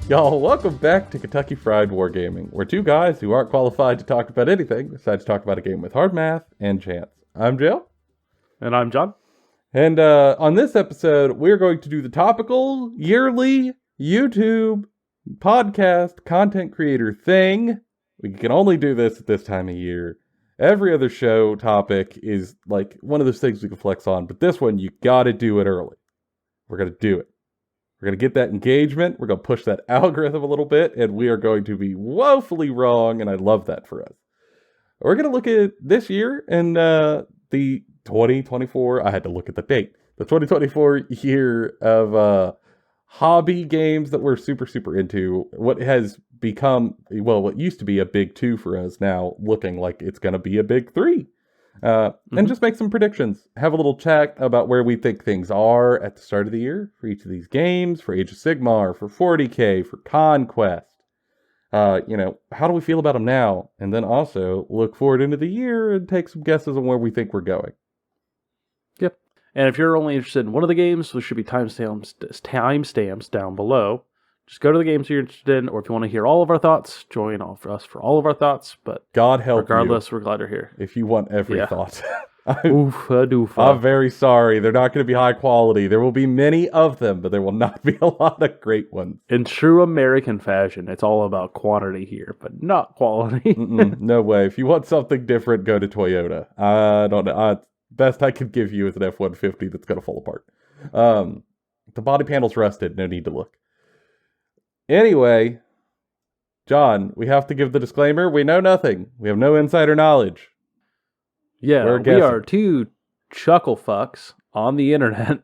Y'all, welcome back to Kentucky Fried Wargaming, where two guys who aren't qualified to talk about anything decide to talk about a game with hard math and chance. I'm Jill. And I'm John. And on this episode, we're going to do the topical, yearly, YouTube, podcast, content creator thing. We can only do this at this time of year. Every other show topic is like one of those things we can flex on, but this one, you gotta do it early. We're gonna do it. We're going to get that engagement, we're going to push that algorithm a little bit, and we are going to be woefully wrong, and I love that for us. We're going to look at this year and the 2024, I had to look at the date, the 2024 year of hobby games that we're super into, what has become, well, what used to be a big 2 for us now, looking like it's going to be a big 3. And just make some predictions. Have a little chat about where we think things are at the start of the year for each of these games, for Age of Sigmar, for 40K, for Conquest. How do we feel about them now? And then also look forward into the year and take some guesses on where we think we're going. Yep. And if you're only interested in one of the games, there should be timestamps down below. Just go to the games you're interested in, or if you want to hear all of our thoughts, join us for all of our thoughts. But God help regardless, you, we're glad you're here. if you want every thought. Oofa-doofa. I'm very sorry. They're not going to be high quality. There will be many of them, but there will not be a lot of great ones. In true American fashion, it's all about quantity here, but not quality. No way. If you want something different, go to Toyota. I don't know. Best I could give you is an F-150 that's going to fall apart. The body panel's rusted. No need to look. Anyway, John, we have to give the disclaimer. We know nothing. We have no insider knowledge. Yeah, we are two chuckle fucks on the internet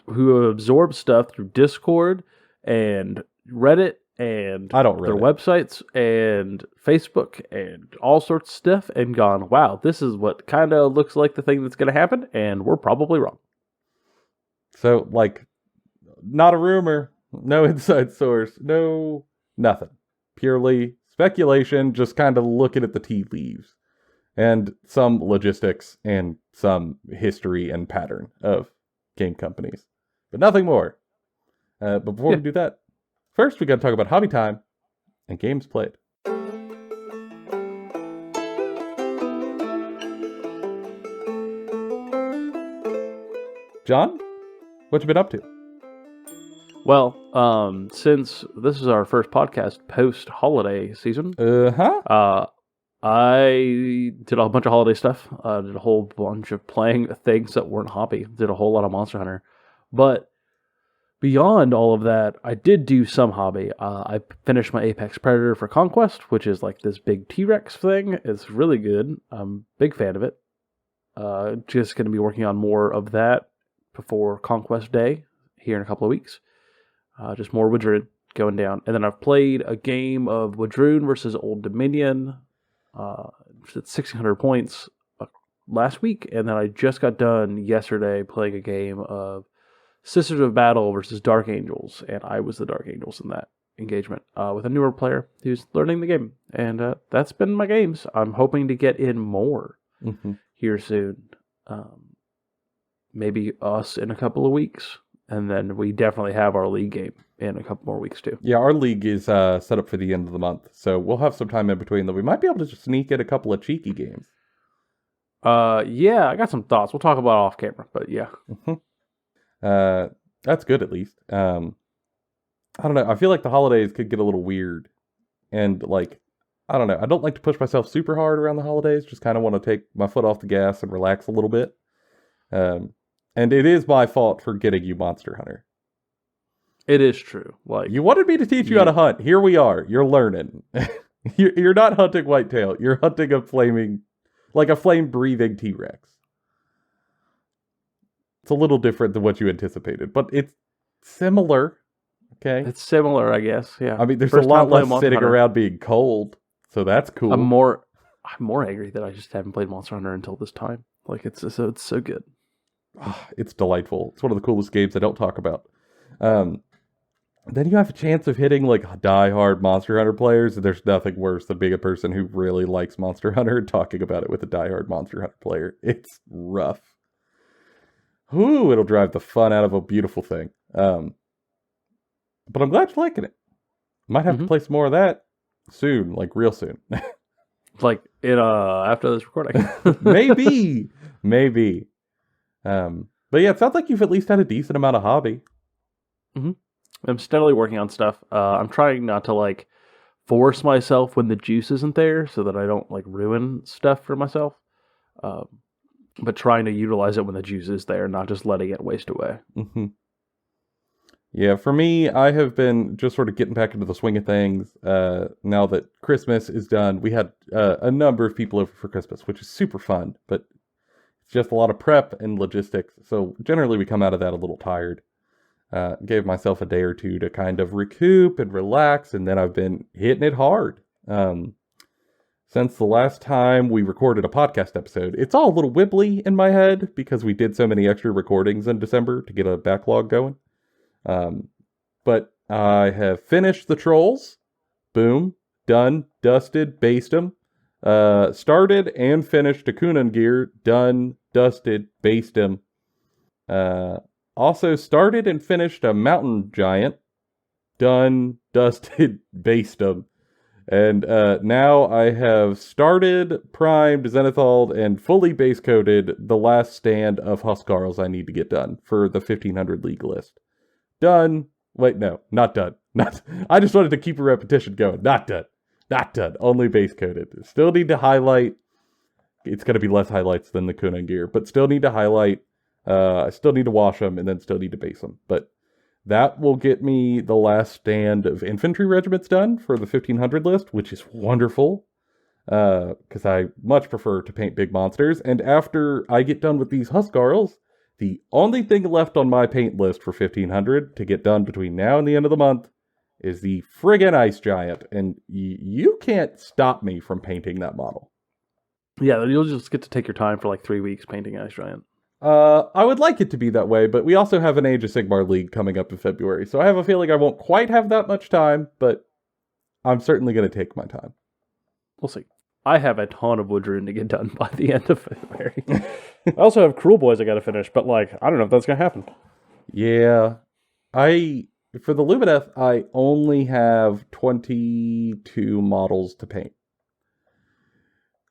who absorb stuff through Discord and Reddit and I don't read their it. websites and Facebook and all sorts of stuff and gone, wow, this is what kind of looks like the thing that's going to happen, and we're probably wrong. So, not a rumor, no inside source, no nothing. Purely speculation, just kind of looking at the tea leaves. And some logistics and some history and pattern of game companies. But nothing more. But before we do that, first we got to talk about hobby time and games played. John, what you been up to? Well, since this is our first podcast post-holiday season, I did a bunch of holiday stuff. Did a whole bunch of playing things that weren't hobby. Did a whole lot of Monster Hunter. But beyond all of that, I did do some hobby. I finished my Apex Predator for Conquest, which is like this big T-Rex thing. It's really good. I'm a big fan of it. Just going to be working on more of that before Conquest Day here in a couple of weeks. Just more Wadroon going down. And then I've played a game of Wadroon versus Old Dominion. At 1,600 points last week, and then I just got done yesterday playing a game of Sisters of Battle versus Dark Angels, and I was the Dark Angels in that engagement with a newer player who's learning the game, and that's been my games. I'm hoping to get in more here soon. Maybe us in a couple of weeks, and then we definitely have our league game in a couple more weeks too. Yeah, our league is set up for the end of the month, so we'll have some time in between that we might be able to just sneak in a couple of cheeky games. Yeah, I got some thoughts. We'll talk about off camera, but yeah. That's good at least. I don't know. I feel like the holidays could get a little weird, and I don't know. I don't like to push myself super hard around the holidays. Just kind of want to take my foot off the gas and relax a little bit. And it is my fault for getting you Monster Hunter. It is true. You wanted me to teach you how to hunt. Here we are. You're learning. You're not hunting whitetail. You're hunting a flame-breathing T-Rex. It's a little different than what you anticipated, but it's similar. Okay, it's similar, I guess. Yeah. I mean, there's a lot less sitting around being cold, so that's cool. I'm more angry that I just haven't played Monster Hunter until this time. It's so good. It's delightful. It's one of the coolest games I don't talk about. then you have a chance of hitting like die-hard Monster Hunter players, and there's nothing worse than being a person who really likes Monster Hunter and talking about it with a die-hard Monster Hunter player. It's rough. Ooh, it'll drive the fun out of a beautiful thing. But I'm glad you're liking it. Might have to play some more of that soon, like real soon. Like after this recording. Maybe. But yeah, it sounds like you've at least had a decent amount of hobby. I'm steadily working on stuff. I'm trying not to like force myself when the juice isn't there, so that I don't like ruin stuff for myself. But trying to utilize it when the juice is there, not just letting it waste away. Yeah, for me, I have been just sort of getting back into the swing of things. Now that Christmas is done, we had a number of people over for Christmas, which is super fun, but it's just a lot of prep and logistics. So generally we come out of that a little tired. Gave myself a day or two to kind of recoup and relax, and then I've been hitting it hard. Since the last time we recorded a podcast episode, it's all a little wibbly in my head because we did so many extra recordings in December to get a backlog going. But I have finished the Trolls. Boom. Done. Dusted. Based them. Started and finished a Kunan gear. Done. Dusted. Based them. Also started and finished a Mountain Giant. Done. Dusted. Based them. And now I have started, primed, zenithalled, and fully base coated the last stand of Huskarls I need to get done for the 1500 League list. Done. Wait, no, not done. I just wanted to keep a repetition going. Not done. Only base coated. Still need to highlight. It's going to be less highlights than the Kunan gear, but still need to highlight. I still need to wash them and then still need to base them. But that will get me the last stand of infantry regiments done for the 1500 list, which is wonderful. Because I much prefer to paint big monsters. And after I get done with these Huskarls, the only thing left on my paint list for 1500 to get done between now and the end of the month is the friggin' Ice Giant. And you can't stop me from painting that model. Yeah, you'll just get to take your time for like 3 weeks painting Ice Giant. I would like it to be that way, but we also have an Age of Sigmar League coming up in February, so I have a feeling I won't quite have that much time, but I'm certainly going to take my time. We'll see. I have a ton of Woodrune to get done by the end of February. I also have Cruel Boys I got to finish, but like, I don't know if that's going to happen. Yeah. For the Lumineth, I only have 22 models to paint,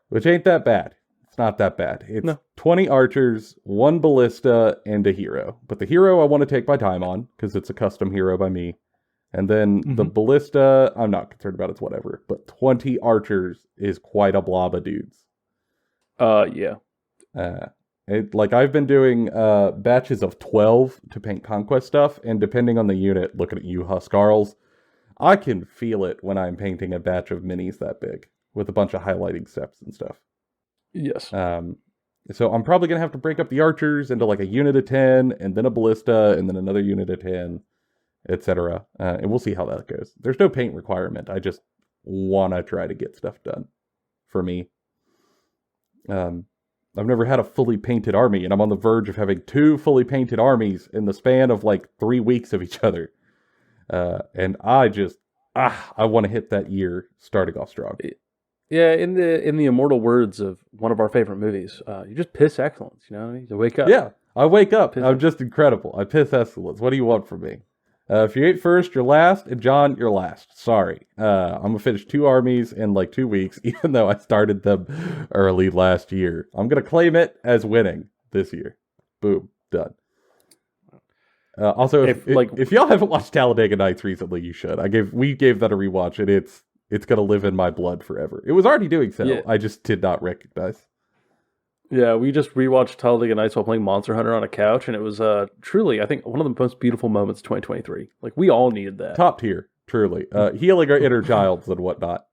which ain't that bad. Not that bad. It's 20 archers, 1 ballista, and a hero. But the hero I want to take my time on, because it's a custom hero by me. And then the ballista, I'm not concerned about, it's whatever. But 20 archers is quite a blob of dudes. Yeah. I've been doing batches of 12 to paint Conquest stuff, and depending on the unit, looking at you Huskarls, I can feel it when I'm painting a batch of minis that big, with a bunch of highlighting steps and stuff. Yes. So I'm probably going to have to break up the archers into like a unit of 10, and then a ballista, and then another unit of 10, etc. And we'll see how that goes. There's no paint requirement. I just want to try to get stuff done for me. I've never had a fully painted army, and I'm on the verge of having 2 fully painted armies in the span of like 3 weeks of each other. And I just, I want to hit that year starting off strong. Yeah, in the immortal words of one of our favorite movies, you just piss excellence, you know what I mean? You wake up. Yeah, I wake up. I'm just incredible. I piss excellence. What do you want from me? If you ain't first, you're last, and John, you're last. Sorry. I'm going to finish 2 armies in like 2 weeks, even though I started them early last year. I'm going to claim it as winning this year. Boom. Done. Also, if y'all haven't watched Talladega Nights recently, you should. We gave that a rewatch, and it's going to live in my blood forever. It was already doing so. Yeah. I just did not recognize. Yeah, we just rewatched Talladega Nights while playing Monster Hunter on a couch, and it was truly, I think, one of the most beautiful moments of 2023. Like, we all needed that. Top tier, truly. Healing our inner childs and whatnot.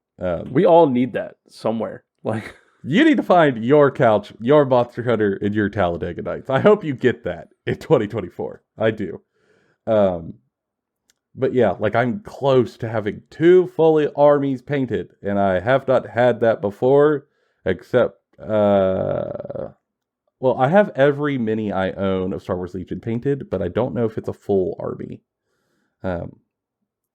We all need that somewhere. Like, you need to find your couch, your Monster Hunter, and your Talladega Nights. I hope you get that in 2024. I do. But yeah, like I'm close to having 2 fully armies painted, and I have not had that before, except, I have every mini I own of Star Wars Legion painted, but I don't know if it's a full army.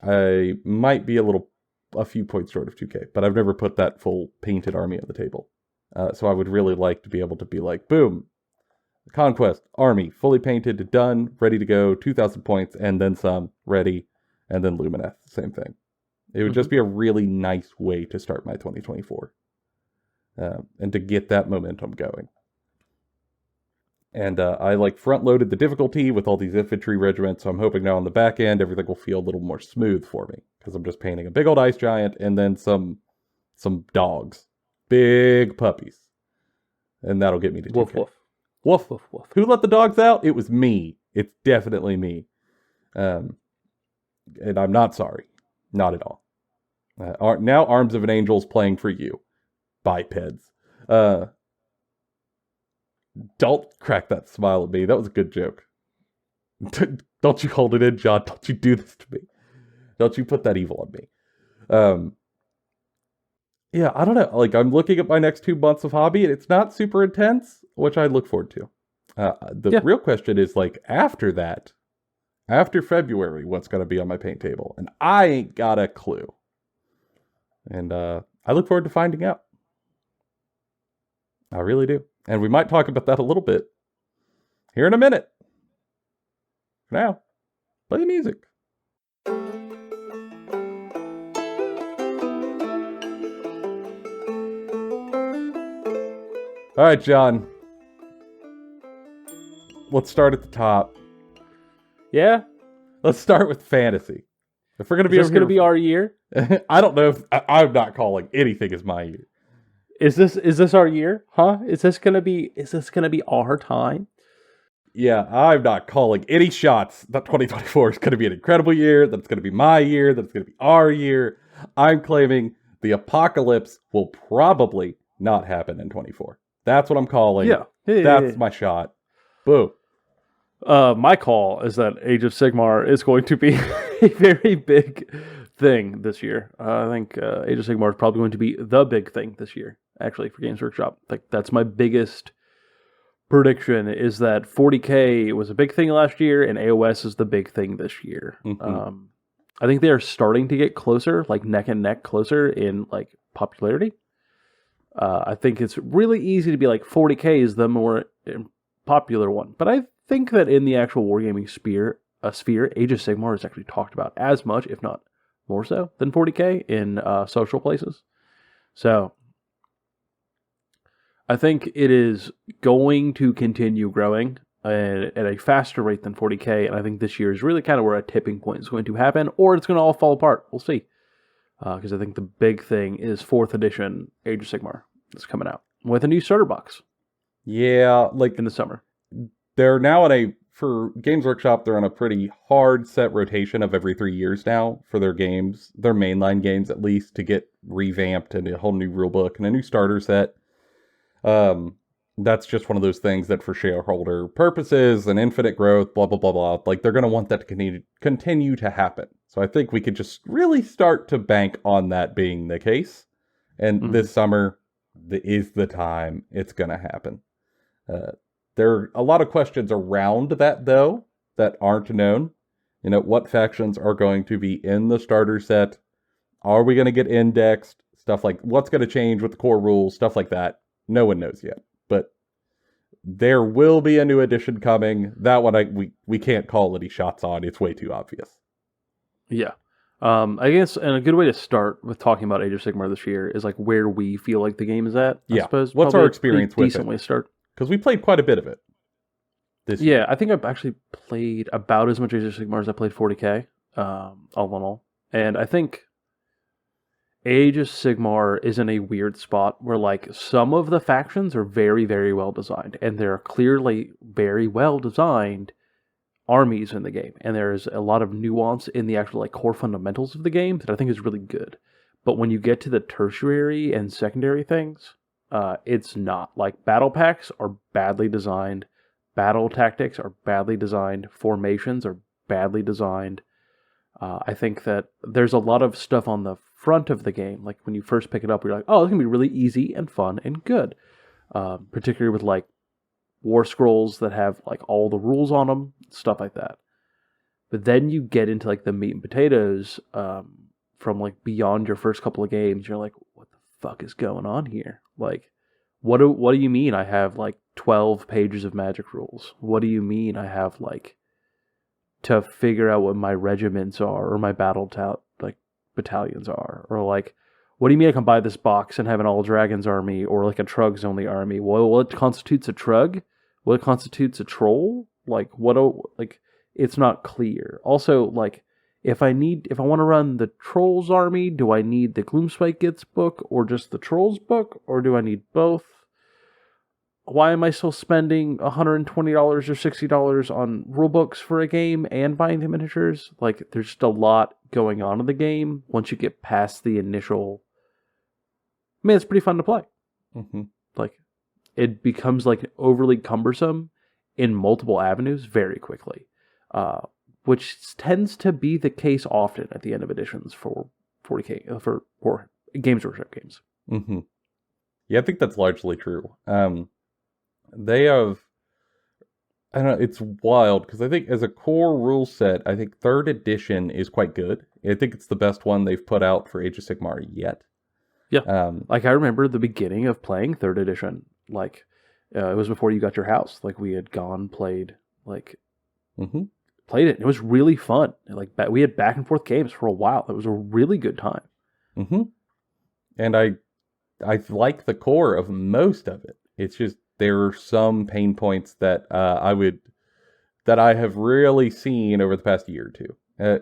I might be a few points short of 2K, but I've never put that full painted army on the table. So I would really like to be able to be like, boom, Conquest, army, fully painted, done, ready to go, 2,000 points, and then some, ready, and then Lumineth, same thing. It would just be a really nice way to start my 2024. And to get that momentum going. And I front-loaded the difficulty with all these infantry regiments, so I'm hoping now on the back end everything will feel a little more smooth for me, because I'm just painting a big old ice giant and then some dogs. Big puppies. And that'll get me to 2K. Woof, woof. Woof. Woof, woof. Who let the dogs out? It was me. It's definitely me. And I'm not sorry. Not at all. Now Arms of an Angel's playing for you. Bipeds. Don't crack that smile at me. That was a good joke. Don't you hold it in, John. Don't you do this to me. Don't you put that evil on me. Yeah, I don't know. I'm looking at my next 2 months of hobby, and it's not super intense, which I look forward to. The real question is, after that, after February, what's going to be on my paint table? And I ain't got a clue. And I look forward to finding out. I really do. And we might talk about that a little bit here in a minute. For now, play the music. All right, John. Let's start at the top. Yeah? Let's start with fantasy. If we're going to be Is this going to be our year? I don't know if I'm not calling anything as my year. Is this our year? Huh? Is this gonna be our time? Yeah, I'm not calling any shots that 2024 is going to be an incredible year, that it's going to be my year, that it's going to be our year. I'm claiming the apocalypse will probably not happen in 24. That's what I'm calling. Yeah. That's my shot. Boom. My call is that Age of Sigmar is going to be a very big thing this year. I think Age of Sigmar is probably going to be the big thing this year, actually, for Games Workshop. That's my biggest prediction, is that 40K was a big thing last year, and AOS is the big thing this year. Mm-hmm. I think they are starting to get closer, neck and neck closer in popularity. I think it's really easy to be 40K is the more popular one, but I think that in the actual wargaming sphere, Age of Sigmar is actually talked about as much, if not more so, than 40K in social places. So I think it is going to continue growing at a faster rate than 40K, and I think this year is really kind of where a tipping point is going to happen, or it's going to all fall apart. We'll see. Because I think the big thing is 4th edition Age of Sigmar that's coming out with a new starter box. Yeah, in the summer. They're now for Games Workshop, they're on a pretty hard set rotation of every 3 years now for their games, their mainline games at least, to get revamped and a whole new rulebook and a new starter set. That's just one of those things that for shareholder purposes and infinite growth, blah, blah, blah, blah, they're going to want that to continue to happen. So I think we could just really start to bank on that being the case. And this summer is the time it's going to happen. There are a lot of questions around that, though, that aren't known. What factions are going to be in the starter set? Are we going to get indexed? Stuff like what's going to change with the core rules, stuff like that. No one knows yet. But there will be a new edition coming. That one we can't call any shots on. It's way too obvious. Yeah. I guess, and a good way to start with talking about Age of Sigmar this year is where we feel like the game is at. I suppose. What's our experience with it? Decent way to start. Because we played quite a bit of it this year. Yeah, I think I've actually played about as much Age of Sigmar as I played 40K, all in all. And I think Age of Sigmar is in a weird spot where some of the factions are very, very well designed, and there are clearly very well designed armies in the game, and there's a lot of nuance in the actual core fundamentals of the game that I think is really good. But when you get to the tertiary and secondary things, it's not. Battle packs are badly designed, battle tactics are badly designed, formations are badly designed. I think that there's a lot of stuff on the front of the game, when you first pick it up, you're like, oh, it's going to be really easy and fun and good. Particularly with war scrolls that have all the rules on them, stuff like that. But then you get into like the meat and potatoes from like beyond your first couple of games. You're like, what the fuck is going on here? Like, what do you mean I have like 12 pages of magic rules? What do you mean I have like to figure out what my regiments are or my battalions are? Or like, what do you mean I can buy this box and have an all dragons army or like a Trugs only army? Well, what constitutes a Trug? What constitutes a troll? Like, it's not clear. Also, like, if I want to run the Trolls army, do I need the Gloomspite Gits book or just the Trolls book, or do I need both? Why am I still spending $120 or $60 on rulebooks for a game and buying the miniatures? Like, there's just a lot going on in the game once you get past the initial. I mean, it's pretty fun to play. Mm-hmm. Like, it becomes like overly cumbersome in multiple avenues very quickly. Which tends to be the case often at the end of editions for 40K for Games Workshop games. Mm-hmm. Yeah, I think that's largely true. They have, I don't know, it's wild because I think as a core rule set, I think 3rd edition is quite good. I think it's the best one they've put out for Age of Sigmar yet. Yeah, like I remember the beginning of playing 3rd edition. Like it was before you got your house. Like we had played like. Mm-hmm. Played it. It was really fun. Like we had back and forth games for a while. It was a really good time. Mm-hmm. And I like the core of most of it. It's just there are some pain points that I have really seen over the past year or two.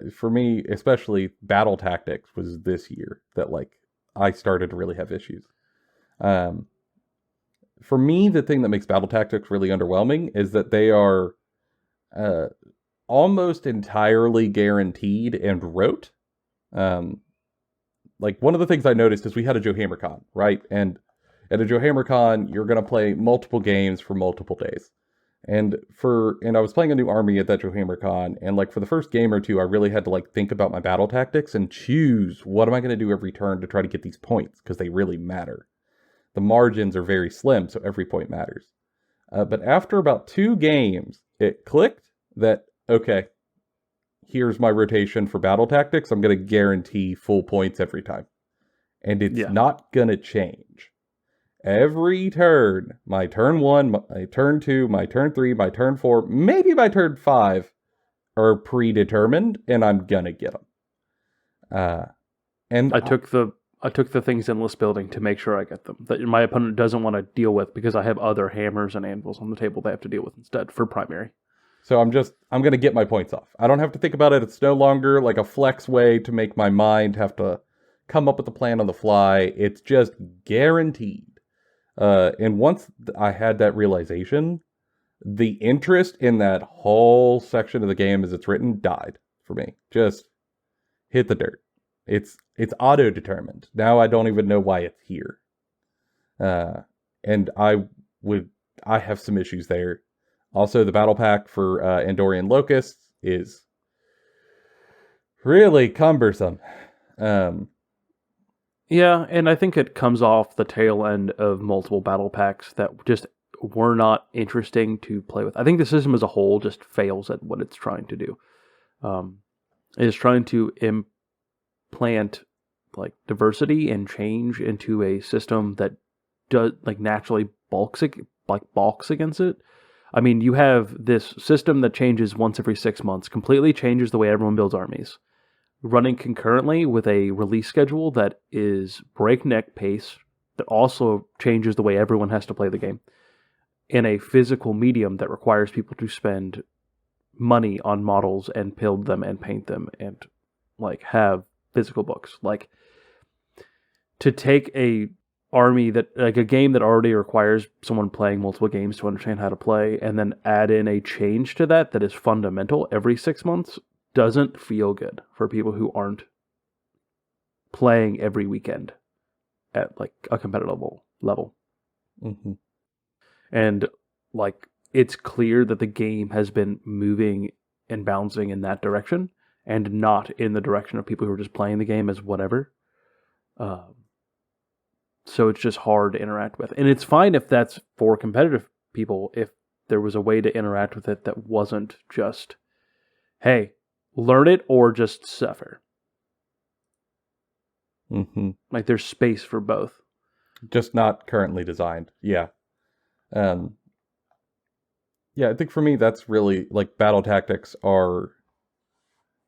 For me, especially battle tactics was this year that like I started to really have issues. For me, the thing that makes battle tactics really underwhelming is that they are almost entirely guaranteed and rote. Like one of the things I noticed is we had a Joe HammerCon, right? And at a Joe HammerCon, you're going to play multiple games for multiple days. And I was playing a new army at that Joe HammerCon, and like for the first game or two, I really had to like think about my battle tactics and choose what am I going to do every turn to try to get these points, because they really matter. The margins are very slim, so every point matters. But after about 2 games, it clicked that, okay, here's my rotation for battle tactics. I'm going to guarantee full points every time. And it's not going to change. Every turn, my turn 1, my turn 2, my turn 3, my turn 4, maybe my turn 5 are predetermined, and I'm going to get them. And I took the things in list building to make sure I get them that my opponent doesn't want to deal with because I have other hammers and anvils on the table they have to deal with instead for primary. So I'm going to get my points off. I don't have to think about it. It's no longer like a flex way to make my mind have to come up with a plan on the fly. It's just guaranteed. And once I had that realization, the interest in that whole section of the game as it's written died for me. Just hit the dirt. It's auto-determined. Now I don't even know why it's here. And I have some issues there. Also, the battle pack for Andorian Locusts is really cumbersome. Yeah, and I think it comes off the tail end of multiple battle packs that just were not interesting to play with. I think the system as a whole just fails at what it's trying to do. It is trying to implant like diversity and change into a system that does like naturally balks against it. I mean, you have this system that changes once every 6 months, completely changes the way everyone builds armies, running concurrently with a release schedule that is breakneck pace, that also changes the way everyone has to play the game, in a physical medium that requires people to spend money on models and build them and paint them and like have physical books. Like to take a army that like a game that already requires someone playing multiple games to understand how to play and then add in a change to that is fundamental every 6 months doesn't feel good for people who aren't playing every weekend at like a competitive level. Mm-hmm. And like it's clear that the game has been moving and bouncing in that direction and not in the direction of people who are just playing the game as whatever. So it's just hard to interact with. And it's fine if that's for competitive people, if there was a way to interact with it that wasn't just, hey, learn it or just suffer. Mm-hmm. Like there's space for both. Just not currently designed. Yeah. Yeah, I think for me that's really like battle tactics are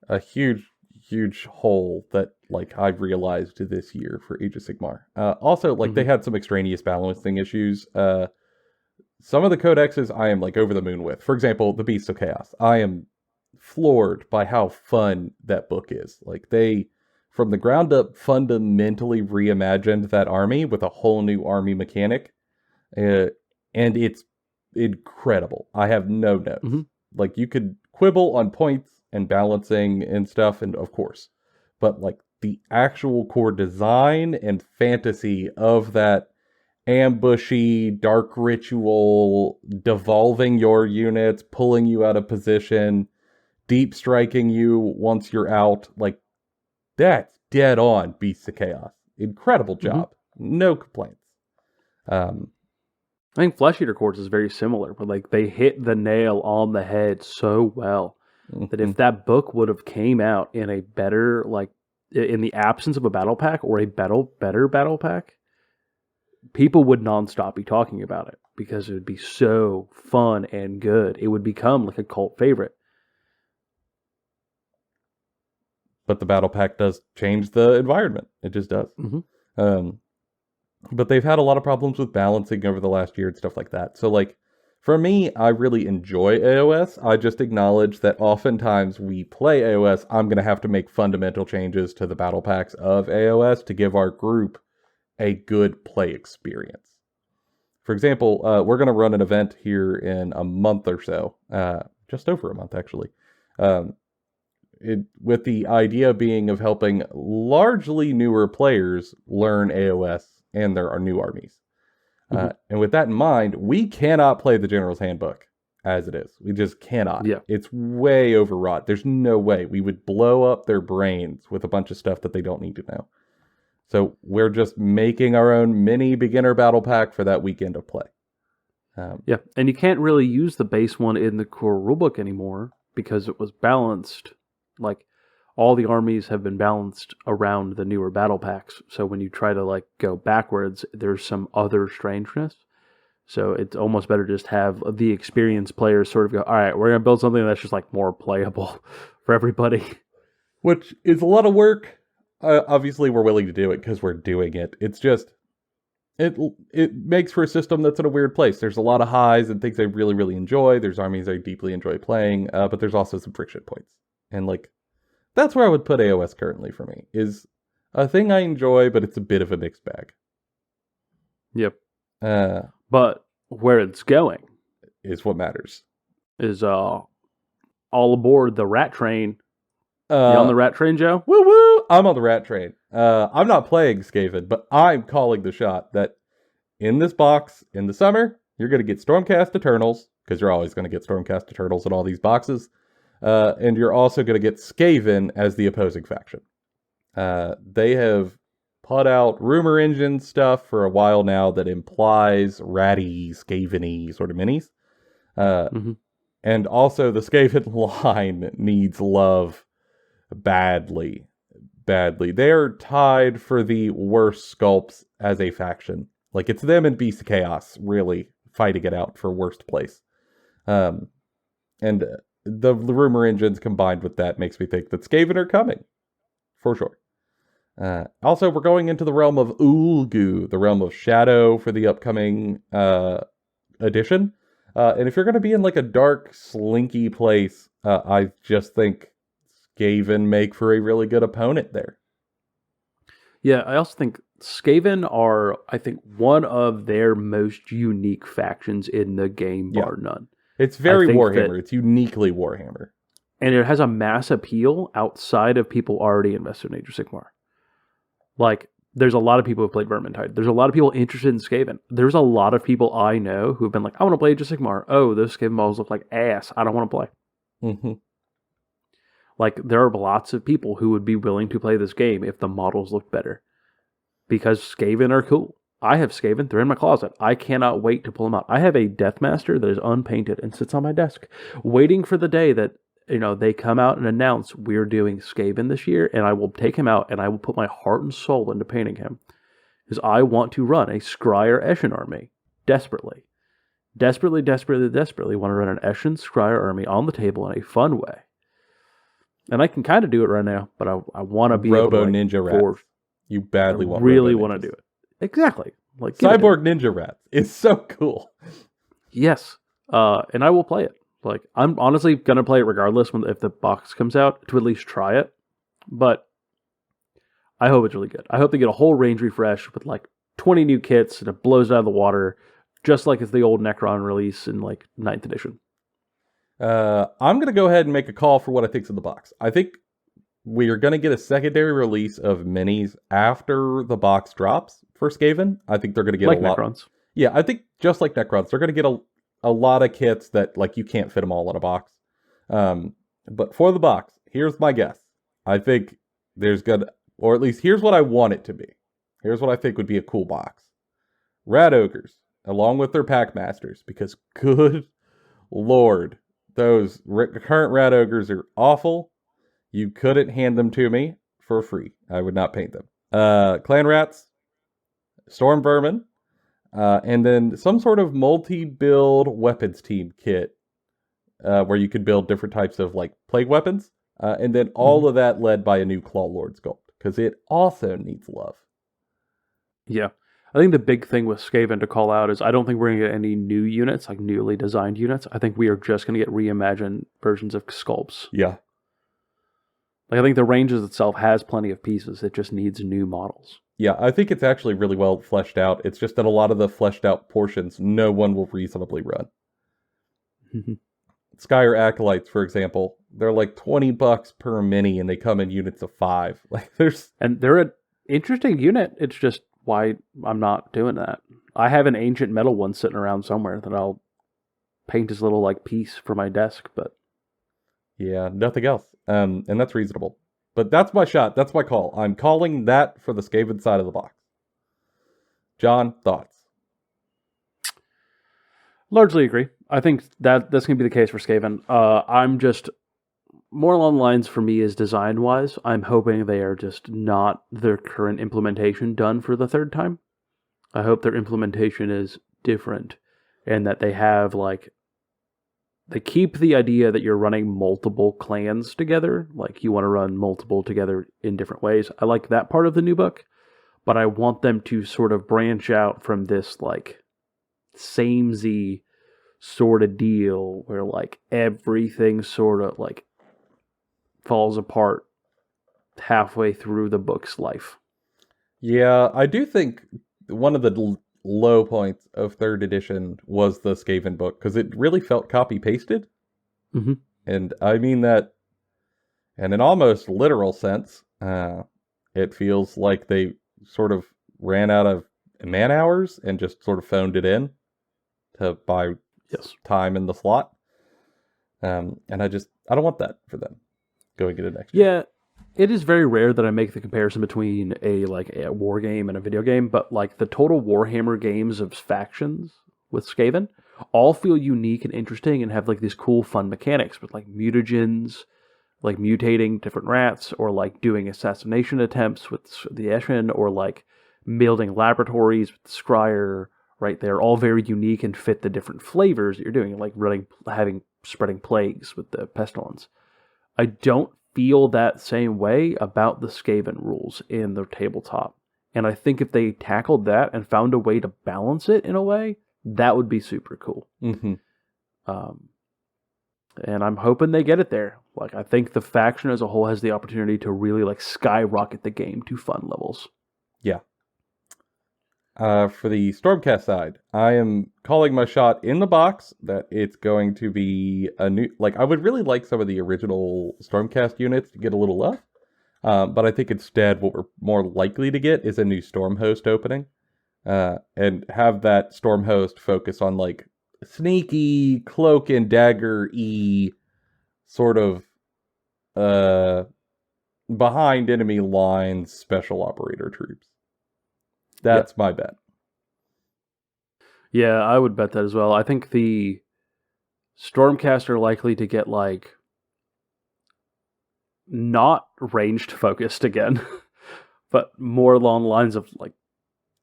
a huge hole that like I've realized this year for Age of Sigmar. Also, like they had some extraneous balancing issues. Some of the codexes I am like over the moon with. For example, the Beasts of Chaos. I am floored by how fun that book is. Like they, from the ground up, fundamentally reimagined that army with a whole new army mechanic, and it's incredible. I have no notes. Like you could quibble on points and balancing and stuff, and of course, but like the actual core design and fantasy of that ambushy dark ritual, devolving your units, pulling you out of position, deep striking you once you're out, like that's dead on Beasts of Chaos. Incredible job. No complaints. I think Flesh Eater Courts is very similar, but like they hit the nail on the head so well that if that book would have came out in a better, like in the absence of a battle pack or a better battle pack, people would nonstop be talking about it because it would be so fun and good. It would become like a cult favorite. But the battle pack does change the environment. It just does. But they've had a lot of problems with balancing over the last year and stuff like that. So like, for me, I really enjoy AOS. I just acknowledge that oftentimes we play AOS, I'm going to have to make fundamental changes to the battle packs of AOS to give our group a good play experience. For example, we're going to run an event here in a month or so, just over a month actually, with the idea being of helping largely newer players learn AOS and their new armies. And with that in mind, we cannot play the General's Handbook as it is. We just cannot. Yeah. It's way overwrought. There's no way. We would blow up their brains with a bunch of stuff that they don't need to know. So we're just making our own mini beginner battle pack for that weekend of play. Yeah, and you can't really use the base one in the core rulebook anymore because it was balanced. Like, all the armies have been balanced around the newer battle packs. So when you try to like go backwards, there's some other strangeness. So it's almost better just have the experienced players sort of go, all right, we're going to build something that's just like more playable for everybody. Which is a lot of work. Obviously, we're willing to do it because we're doing it. It's just, it makes for a system that's in a weird place. There's a lot of highs and things I really, really enjoy. There's armies I deeply enjoy playing, but there's also some friction points. And like, that's where I would put AOS currently for me, is a thing I enjoy, but it's a bit of a mixed bag. Yep. But where it's going is what matters. Is all aboard the rat train. You on the rat train, Joe? Woo woo! I'm on the rat train. I'm not playing Skaven, but I'm calling the shot that in this box, in the summer, you're going to get Stormcast Eternals, because you're always going to get Stormcast Eternals in all these boxes. And you're also going to get Skaven as the opposing faction. They have put out rumor engine stuff for a while now that implies ratty, Skaven-y sort of minis. And also the Skaven line needs love badly. They are tied for the worst sculpts as a faction. Like, it's them and Beast of Chaos really fighting it out for worst place. And the rumor engines combined with that makes me think that Skaven are coming. For sure. Also, we're going into the realm of Ulgu, the realm of Shadow for the upcoming edition. And if you're going to be in like a dark, slinky place, I just think Skaven make for a really good opponent there. Yeah, I also think Skaven are, I think, one of their most unique factions in the game, bar none. It's very Warhammer. It's uniquely Warhammer. And it has a mass appeal outside of people already invested in Age of Sigmar. Like, there's a lot of people who have played Vermintide. There's a lot of people interested in Skaven. There's a lot of people I know who have been like, I want to play Age of Sigmar. Oh, those Skaven models look like ass. I don't want to play. Like, there are lots of people who would be willing to play this game if the models looked better. Because Skaven are cool. I have Skaven. They're in my closet. I cannot wait to pull them out. I have a Deathmaster that is unpainted and sits on my desk, waiting for the day that they come out and announce we're doing Skaven this year, and I will take him out and I will put my heart and soul into painting him. Because I want to run a Scryer Eshin army desperately. Desperately want to run an Eshin Scryer army on the table in a fun way. And I can kind of do it right now, but I want to be able to Ninja Rats. You badly want really want to do it. Exactly. Like Cyborg Ninja Rats. It's so cool. Yes. And I will play it. Like, I'm honestly going to play it regardless if the box comes out, to at least try it. But I hope it's really good. I hope they get a whole range refresh with like 20 new kits and it blows out of the water, just like it's the old Necron release in like 9th edition. I'm going to go ahead and make a call for what I think's in the box. I think we are going to get a secondary release of minis after the box drops for Skaven. I think they're going to get like a lot. Necrons. Yeah, I think just like Necrons, they're going to get a lot of kits that like you can't fit them all in a box. But for the box, here's my guess. I think there's going to, or at least here's what I want it to be. Here's what I think would be a cool box. Rat Ogres, along with their Pack Masters, because good Lord, those current Rat Ogres are awful. You couldn't hand them to me for free. I would not paint them. Clan Rats, Storm Vermin, and then some sort of multi-build weapons team kit where you could build different types of like plague weapons. And then all of that led by a new Claw Lord sculpt, because it also needs love. Yeah. I think the big thing with Skaven to call out is I don't think we're going to get any new units, like newly designed units. I think we are just going to get reimagined versions of sculpts. Yeah. Like, I think the Rangers itself has plenty of pieces. It just needs new models. Yeah, I think it's actually really well fleshed out. It's just that a lot of the fleshed out portions, no one will reasonably run. Skyer Acolytes, for example, they're like $20 per mini, and they come in units of 5. And they're an interesting unit. It's just why I'm not doing that. I have an ancient metal one sitting around somewhere that I'll paint as little like piece for my desk, but yeah, nothing else. And that's reasonable. But that's my shot. That's my call. I'm calling that for the Skaven side of the box. John, thoughts? Largely agree. I think that's going to be the case for Skaven. I'm just more along the lines for me is design-wise. I'm hoping they are just not their current implementation done for the third time. I hope their implementation is different and that they have they keep the idea that you're running multiple clans together. Like you want to run multiple together in different ways. I like that part of the new book, but I want them to sort of branch out from this samey sort of deal where everything sort of falls apart halfway through the book's life. Yeah, I do think one of the low points of 3rd edition was the Skaven book, because it really felt copy-pasted. Mm-hmm. And I mean that in an almost literal sense. It feels like they sort of ran out of man-hours and just sort of phoned it in to buy time in the slot. And I don't want that for them going into next year. Yeah, it is very rare that I make the comparison between a war game and a video game, but the total Warhammer games of factions with Skaven all feel unique and interesting and have these cool fun mechanics with mutagens, mutating different rats, or doing assassination attempts with the Eshin, or building laboratories with the Scryer. Right, they're all very unique and fit the different flavors that you're doing, spreading plagues with the pestilence. I don't feel that same way about the Skaven rules in the tabletop. And I think if they tackled that and found a way to balance it in a way, that would be super cool. Mm-hmm. And I'm hoping they get it there. I think the faction as a whole has the opportunity to really skyrocket the game to fun levels. Yeah. For the Stormcast side, I am calling my shot in the box that it's going to be a new... I would really like some of the original Stormcast units to get a little love. But I think instead what we're more likely to get is a new Stormhost opening. And have that Stormhost focus on sneaky, cloak and dagger-y sort of behind enemy lines special operator troops. That's my bet. Yeah, I would bet that as well. I think the Stormcast are likely to get not ranged focused again, but more along the lines of like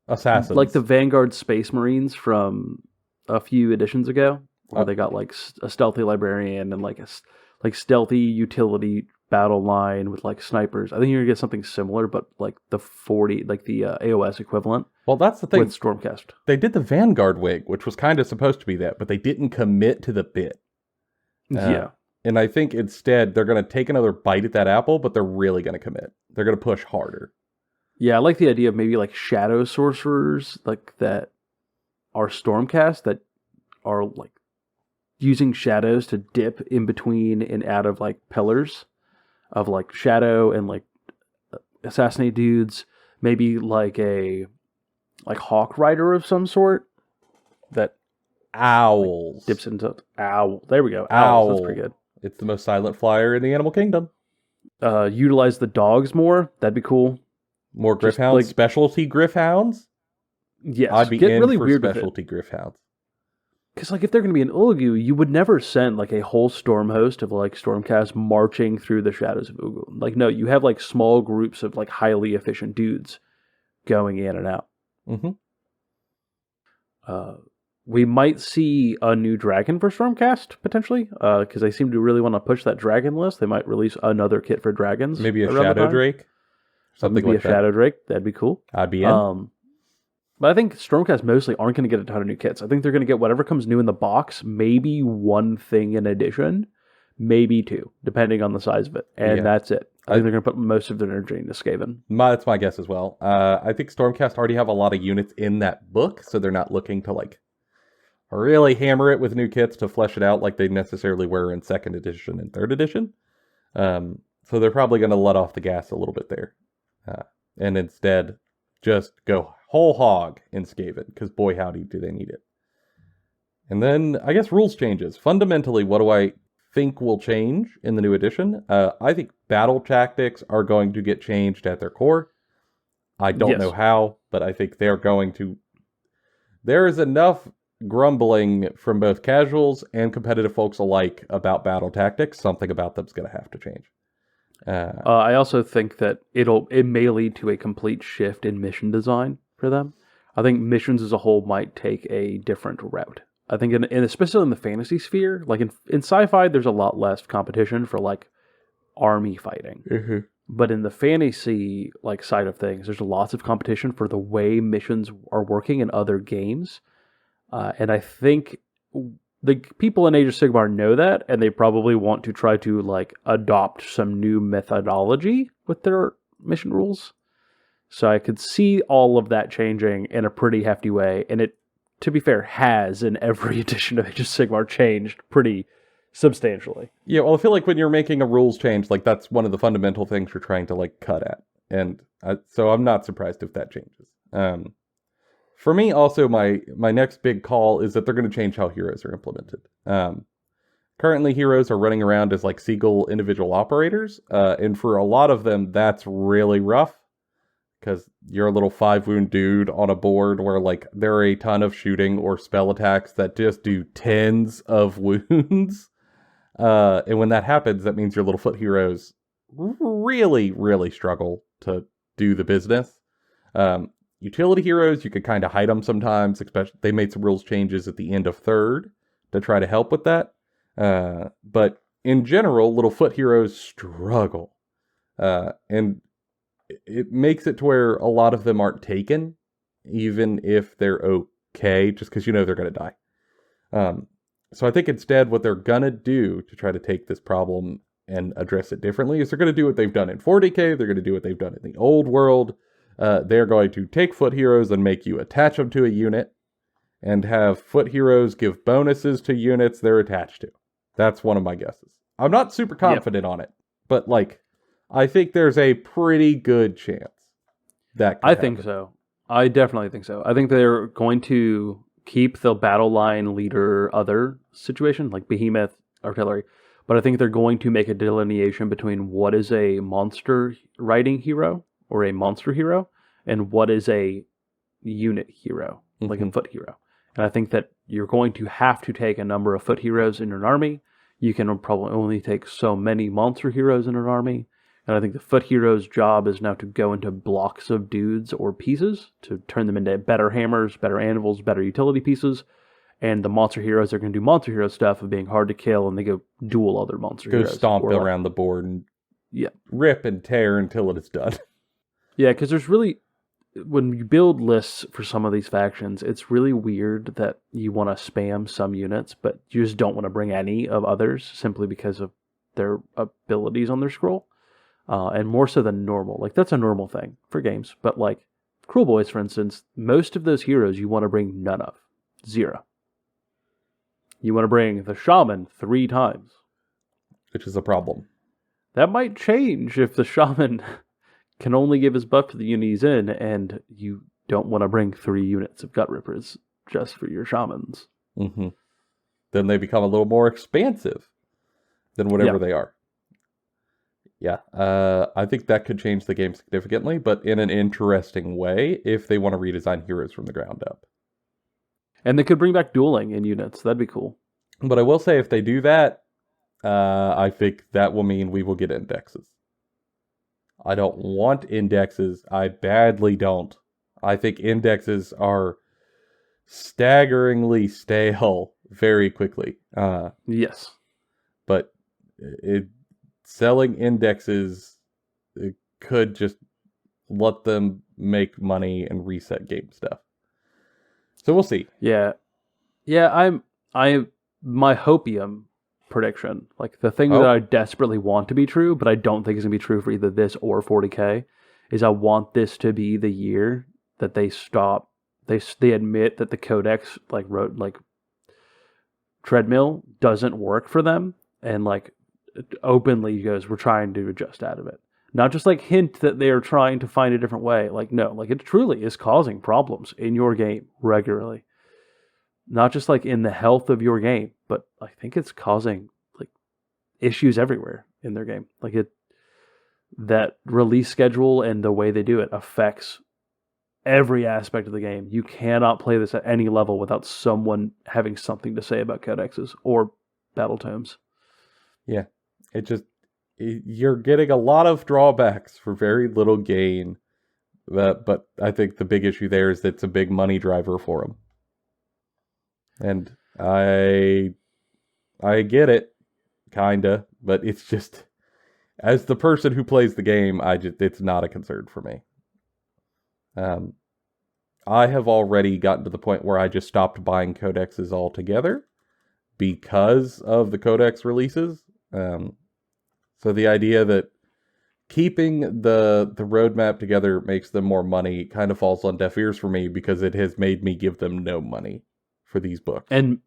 Assassins. like the Vanguard Space Marines from a few editions ago, where they got like a stealthy librarian and like like stealthy utility battle line with like snipers. I think you're gonna get something similar, but like the AOS equivalent. Well, that's the thing. With Stormcast. They did the Vanguard wig, which was kind of supposed to be that, but they didn't commit to the bit. Yeah. And I think instead they're going to take another bite at that apple, but they're really going to commit. They're going to push harder. Yeah, I like the idea of maybe like shadow sorcerers like that are Stormcast that are like using shadows to dip in between and out of like pillars of like shadow and like assassinate dudes. Maybe like a Hawk Rider of some sort that Owls. Like, dips into owl. There we go. Owl. That's pretty good. It's the most silent flyer in the animal kingdom. Utilize the dogs more. That'd be cool. More Griffhounds, like, specialty Griffhounds. Yes, I'd be get in really for weird specialty Griffhounds. Because like if they're going to be an Ulugu, you would never send like a whole storm host of like Stormcast marching through the shadows of Ulugu. Like no, you have like small groups of like highly efficient dudes going in and out. Mm-hmm. We might see a new dragon for Stormcast, potentially, because they seem to really want to push that dragon list. They might release another kit for dragons. Maybe a Shadow Drake? Something Maybe like a Shadow Drake. That'd be cool. I'd be in. But I think Stormcast mostly aren't going to get a ton of new kits. I think they're going to get whatever comes new in the box, maybe one thing in addition, maybe two, depending on the size of it. And that's it. I think they're going to put most of their energy into Skaven. That's my guess as well. I think Stormcast already have a lot of units in that book, so they're not looking to like really hammer it with new kits to flesh it out like they necessarily were in 2nd edition and 3rd edition. So they're probably going to let off the gas a little bit there. And instead, just go whole hog in Skaven, because boy howdy do they need it. And then, I guess rules changes. Fundamentally, what do I think will change in the new edition? I think battle tactics are going to get changed at their core. I don't know how, but I think they're going to... There is enough grumbling from both casuals and competitive folks alike about battle tactics. Something about them's going to have to change. I also think that it may lead to a complete shift in mission design for them. I think missions as a whole might take a different route. I think, especially in the fantasy sphere, like in sci-fi, there's a lot less competition for like army fighting. Mm-hmm. But in the fantasy like side of things, there's lots of competition for the way missions are working in other games. And I think the people in Age of Sigmar know that, and they probably want to try to like adopt some new methodology with their mission rules. So I could see all of that changing in a pretty hefty way, and it, to be fair, has in every edition of Age of Sigmar changed pretty substantially. Yeah, well, I feel like when you're making a rules change, like that's one of the fundamental things you're trying to like cut at, and so I'm not surprised if that changes. For me, also, my next big call is that they're going to change how heroes are implemented. Currently, heroes are running around as like Seagull individual operators, and for a lot of them, that's really rough, because you're a little 5-wound dude on a board where like there are a ton of shooting or spell attacks that just do tens of wounds. And when that happens, that means your little foot heroes really, really struggle to do the business. Utility heroes, you could kind of hide them sometimes, especially they made some rules changes at the end of 3rd to try to help with that. But in general, little foot heroes struggle. And it makes it to where a lot of them aren't taken, even if they're okay, just because you know they're going to die. So I think instead what they're going to do to try to take this problem and address it differently is they're going to do what they've done in 40k, they're going to do what they've done in the old world. They're going to take foot heroes and make you attach them to a unit, and have foot heroes give bonuses to units they're attached to. That's one of my guesses. I'm not super confident on it, but like, I think there's a pretty good chance that could happen. think so. I definitely think so. I think they're going to keep the battle line leader other situation, like Behemoth artillery, but I think they're going to make a delineation between what is a monster riding hero or a monster hero and what is a unit hero, like a foot hero. And I think that you're going to have to take a number of foot heroes in an army. You can probably only take so many monster heroes in an army. And I think the foot hero's job is now to go into blocks of dudes or pieces to turn them into better hammers, better anvils, better utility pieces. And the monster heroes are going to do monster hero stuff of being hard to kill, and they go duel other monster heroes. Go stomp around the board and rip and tear until it is done. Yeah, because there's really, when you build lists for some of these factions, it's really weird that you want to spam some units, but you just don't want to bring any of others simply because of their abilities on their scroll. And more so than normal. Like, that's a normal thing for games. But, like, Cruel Boys, for instance, most of those heroes you want to bring none of. 0. You want to bring the Shaman 3 times. Which is a problem. That might change if the Shaman can only give his buff to the unit he's in, and you don't want to bring 3 units of Gut Rippers just for your Shamans. Mm-hmm. Then they become a little more expansive than whatever they are. Yeah, I think that could change the game significantly, but in an interesting way if they want to redesign heroes from the ground up. And they could bring back dueling in units. That'd be cool. But I will say if they do that, I think that will mean we will get indexes. I don't want indexes. I badly don't. I think indexes are staggeringly stale very quickly. Yes. But selling indexes could just let them make money and reset game stuff. So we'll see. Yeah. My hopium prediction, like the thing that I desperately want to be true, but I don't think is going to be true for either this or 40K, is I want this to be the year that they stop. They admit that the Codex treadmill doesn't work for them, and like openly goes, we're trying to adjust out of it. Not just like hint that they are trying to find a different way. Like, no, like it truly is causing problems in your game regularly. Not just like in the health of your game, but I think it's causing like issues everywhere in their game. Like that release schedule and the way they do it affects every aspect of the game. You cannot play this at any level without someone having something to say about codexes or battle tomes. Yeah. You're getting a lot of drawbacks for very little gain. But I think the big issue there is that it's a big money driver for them. And I get it, kinda, but it's just, as the person who plays the game, it's not a concern for me. I have already gotten to the point where I just stopped buying codexes altogether because of the codex releases. So the idea that keeping the roadmap together makes them more money kind of falls on deaf ears for me because it has made me give them no money for these books. And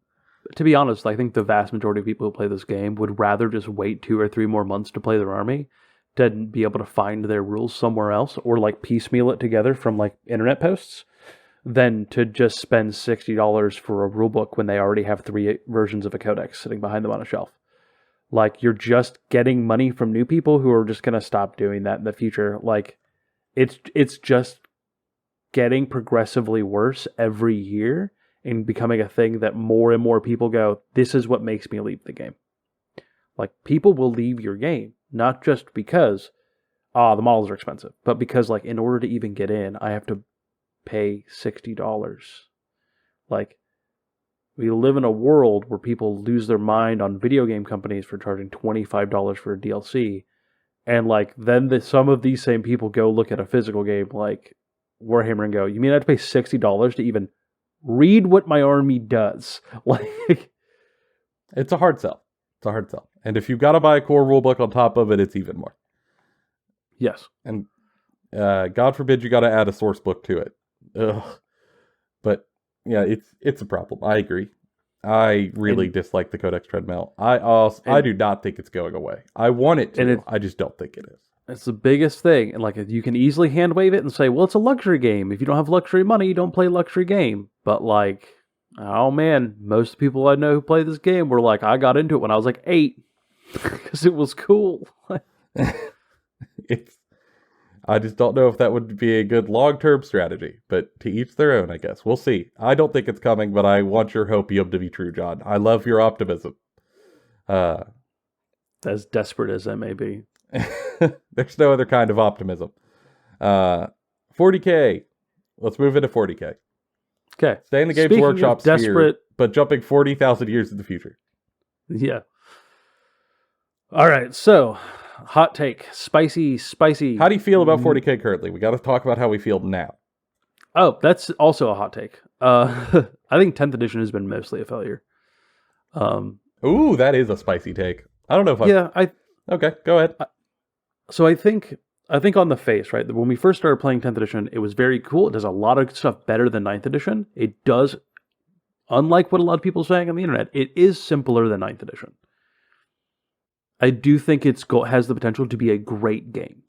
to be honest, I think the vast majority of people who play this game would rather just wait 2 or 3 more months to play their army to be able to find their rules somewhere else or like piecemeal it together from like internet posts than to just spend $60 for a rulebook when they already have 3 versions of a codex sitting behind them on a shelf. Like, you're just getting money from new people who are just going to stop doing that in the future. Like, it's just getting progressively worse every year and becoming a thing that more and more people go, this is what makes me leave the game. Like, people will leave your game, not just because, the models are expensive, but because, like, in order to even get in, I have to pay $60. Like, we live in a world where people lose their mind on video game companies for charging $25 for a DLC. And like then some of these same people go look at a physical game like Warhammer and go, you mean I have to pay $60 to even read what my army does? Like, it's a hard sell. It's a hard sell. And if you've got to buy a core rulebook on top of it, it's even more. Yes. And God forbid you got to add a source book to it. Ugh. But yeah, it's a problem. I agree. I really dislike the Codex treadmill. I do not think it's going away. I want it to. I just don't think it is. It's the biggest thing. And like, you can easily hand wave it and say, well, it's a luxury game. If you don't have luxury money, you don't play luxury game. But like, oh man, most people I know who play this game were like, I got into it when I was like 8 because it was cool. I just don't know if that would be a good long-term strategy, but to each their own, I guess. We'll see. I don't think it's coming, but I want your hopium to be true, John. I love your optimism. As desperate as that may be. There's no other kind of optimism. 40K. Let's move into 40K. Okay. Stay in the Games Speaking Workshop of desperate, sphere, but jumping 40,000 years in the future. yeah. All right, so hot take, spicy. How do you feel about 40K currently? We got to talk about how we feel now. Oh, that's also a hot take. I think 10th edition has been mostly a failure. Ooh, that is a spicy take. I don't know if Okay, go ahead. So I think on the face, right, when we first started playing 10th edition, it was very cool. It does a lot of stuff better than 9th edition. It does, unlike what a lot of people are saying on the internet, it is simpler than 9th edition. I do think it has the potential to be a great game.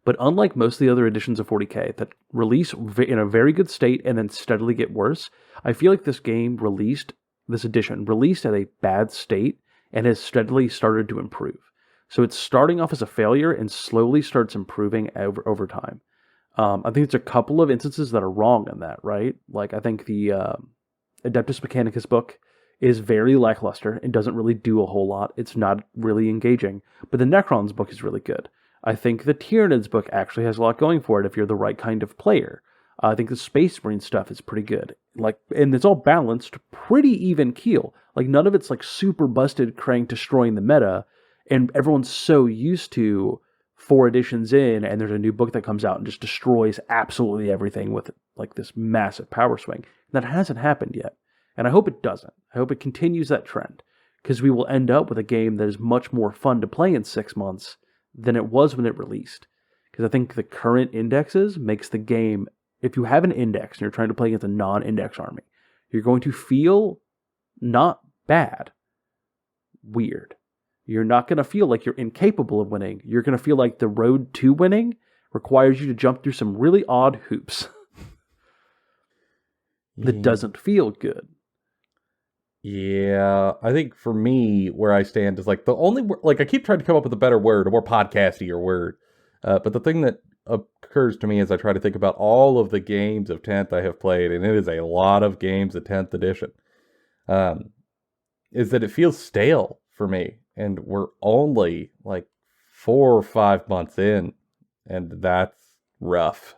But unlike most of the other editions of 40K that release in a very good state and then steadily get worse, I feel like this edition released at a bad state and has steadily started to improve. So it's starting off as a failure and slowly starts improving over time. I think there's a couple of instances that are wrong in that, right? Like I think the Adeptus Mechanicus book is very lackluster and doesn't really do a whole lot. It's not really engaging. But the Necrons book is really good. I think the Tyranids book actually has a lot going for it if you're the right kind of player. I think the Space Marine stuff is pretty good. And it's all balanced, pretty even keel. Like none of it's like super busted Krang destroying the meta, and everyone's so used to 4 editions in, and there's a new book that comes out and just destroys absolutely everything with like this massive power swing. That hasn't happened yet. And I hope it doesn't. I hope it continues that trend, because we will end up with a game that is much more fun to play in 6 months than it was when it released. Because I think the current indexes makes the game, if you have an index and you're trying to play against a non-index army, you're going to feel not bad, weird. You're not going to feel like you're incapable of winning. You're going to feel like the road to winning requires you to jump through some really odd hoops that doesn't feel good. Yeah, I think for me, where I stand is like the only like I keep trying to come up with a better word, a more podcastier word. But the thing that occurs to me as I try to think about all of the games of 10th I have played, and it is a lot of games of 10th edition, is that it feels stale for me. And we're only like 4 or 5 months in, and that's rough.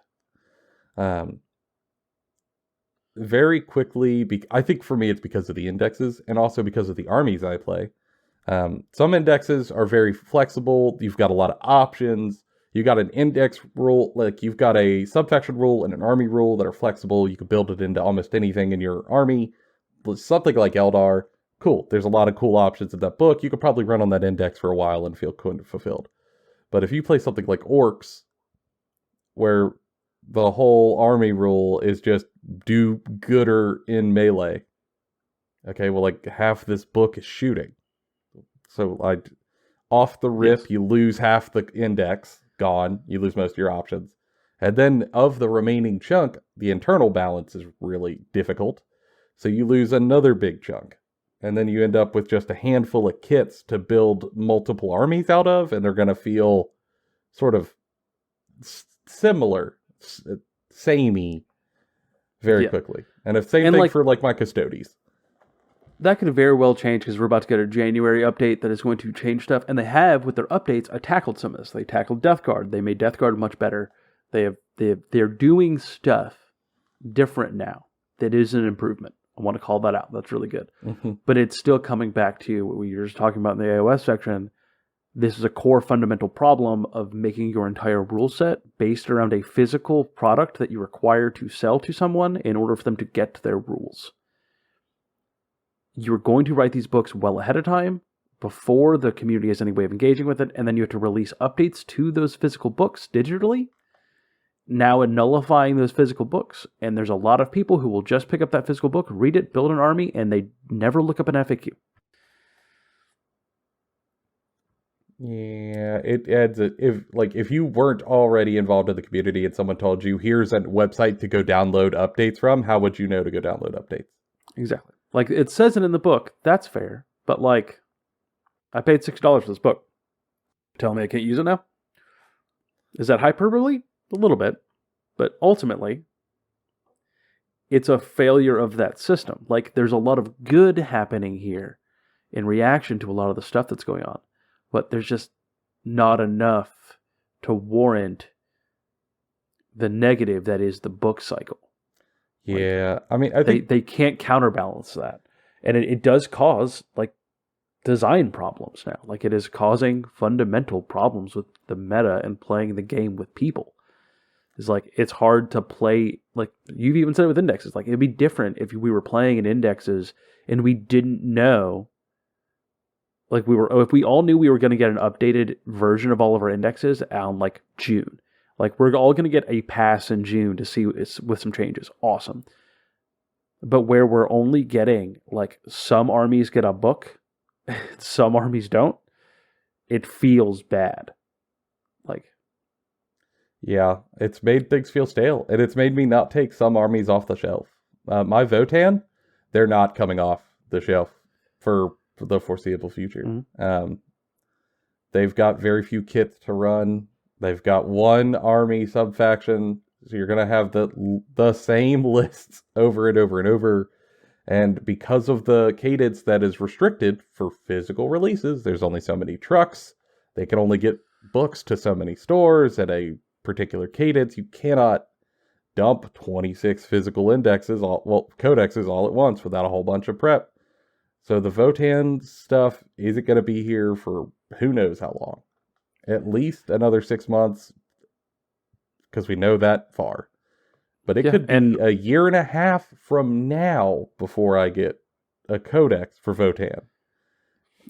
Very quickly, I think for me it's because of the indexes and also because of the armies I play. Some indexes are very flexible. You've got a lot of options. You got an index rule, like you've got a subfaction rule and an army rule that are flexible. You can build it into almost anything in your army. Something like Eldar, cool. There's a lot of cool options in that book. You could probably run on that index for a while and feel fulfilled. But if you play something like Orcs, where the whole army rule is just do gooder in melee. Okay, well, like half this book is shooting. So, like, off the rip, yes. You lose half the index, gone. You lose most of your options. And then of the remaining chunk, the internal balance is really difficult. So you lose another big chunk. And then you end up with just a handful of kits to build multiple armies out of, and they're going to feel sort of similar, samey, very quickly. And the same thing for like my Custodes. That could very well change because we're about to get a January update that is going to change stuff. And they have, with their updates, tackled some of this. They tackled Death Guard. They made Death Guard much better. They're doing stuff different now. That is an improvement. I want to call that out. That's really good. Mm-hmm. But it's still coming back to what we were just talking about in the AOS section. This is a core fundamental problem of making your entire rule set based around a physical product that you require to sell to someone in order for them to get to their rules. You're going to write these books well ahead of time, before the community has any way of engaging with it, and then you have to release updates to those physical books digitally, now nullifying those physical books. And there's a lot of people who will just pick up that physical book, read it, build an army, and they never look up an FAQ. Yeah, it adds if you weren't already involved in the community and someone told you here's a website to go download updates from, how would you know to go download updates? Exactly. Like it says it in the book, that's fair. But like, I paid $6 for this book. Tell me I can't use it now? Is that hyperbole? A little bit. But ultimately, it's a failure of that system. Like there's a lot of good happening here in reaction to a lot of the stuff that's going on. But there's just not enough to warrant the negative that is the book cycle. Yeah, I mean, I think they can't counterbalance that, and it does cause like design problems now. Like it is causing fundamental problems with the meta and playing the game with people. It's like it's hard to play. Like you've even said it with indexes. Like it'd be different if we were playing in indexes and we didn't know. Like if we all knew we were going to get an updated version of all of our indexes on like June. Like we're all going to get a pass in June to see it's with some changes. Awesome. But where we're only getting like some armies get a book, some armies don't, it feels bad. Like, yeah, it's made things feel stale, and it's made me not take some armies off the shelf. My Votan, they're not coming off the shelf for the foreseeable future. Mm-hmm. They've got very few kits to run. They've got one army subfaction, so you're going to have the same lists over and over and over. And because of the cadence that is restricted for physical releases, there's only so many trucks. They can only get books to so many stores at a particular cadence. You cannot dump 26 physical indexes, codexes all at once without a whole bunch of prep. So the Votan stuff isn't going to be here for who knows how long. At least another 6 months, because we know that far. But it could be a year and a half from now before I get a codex for Votan.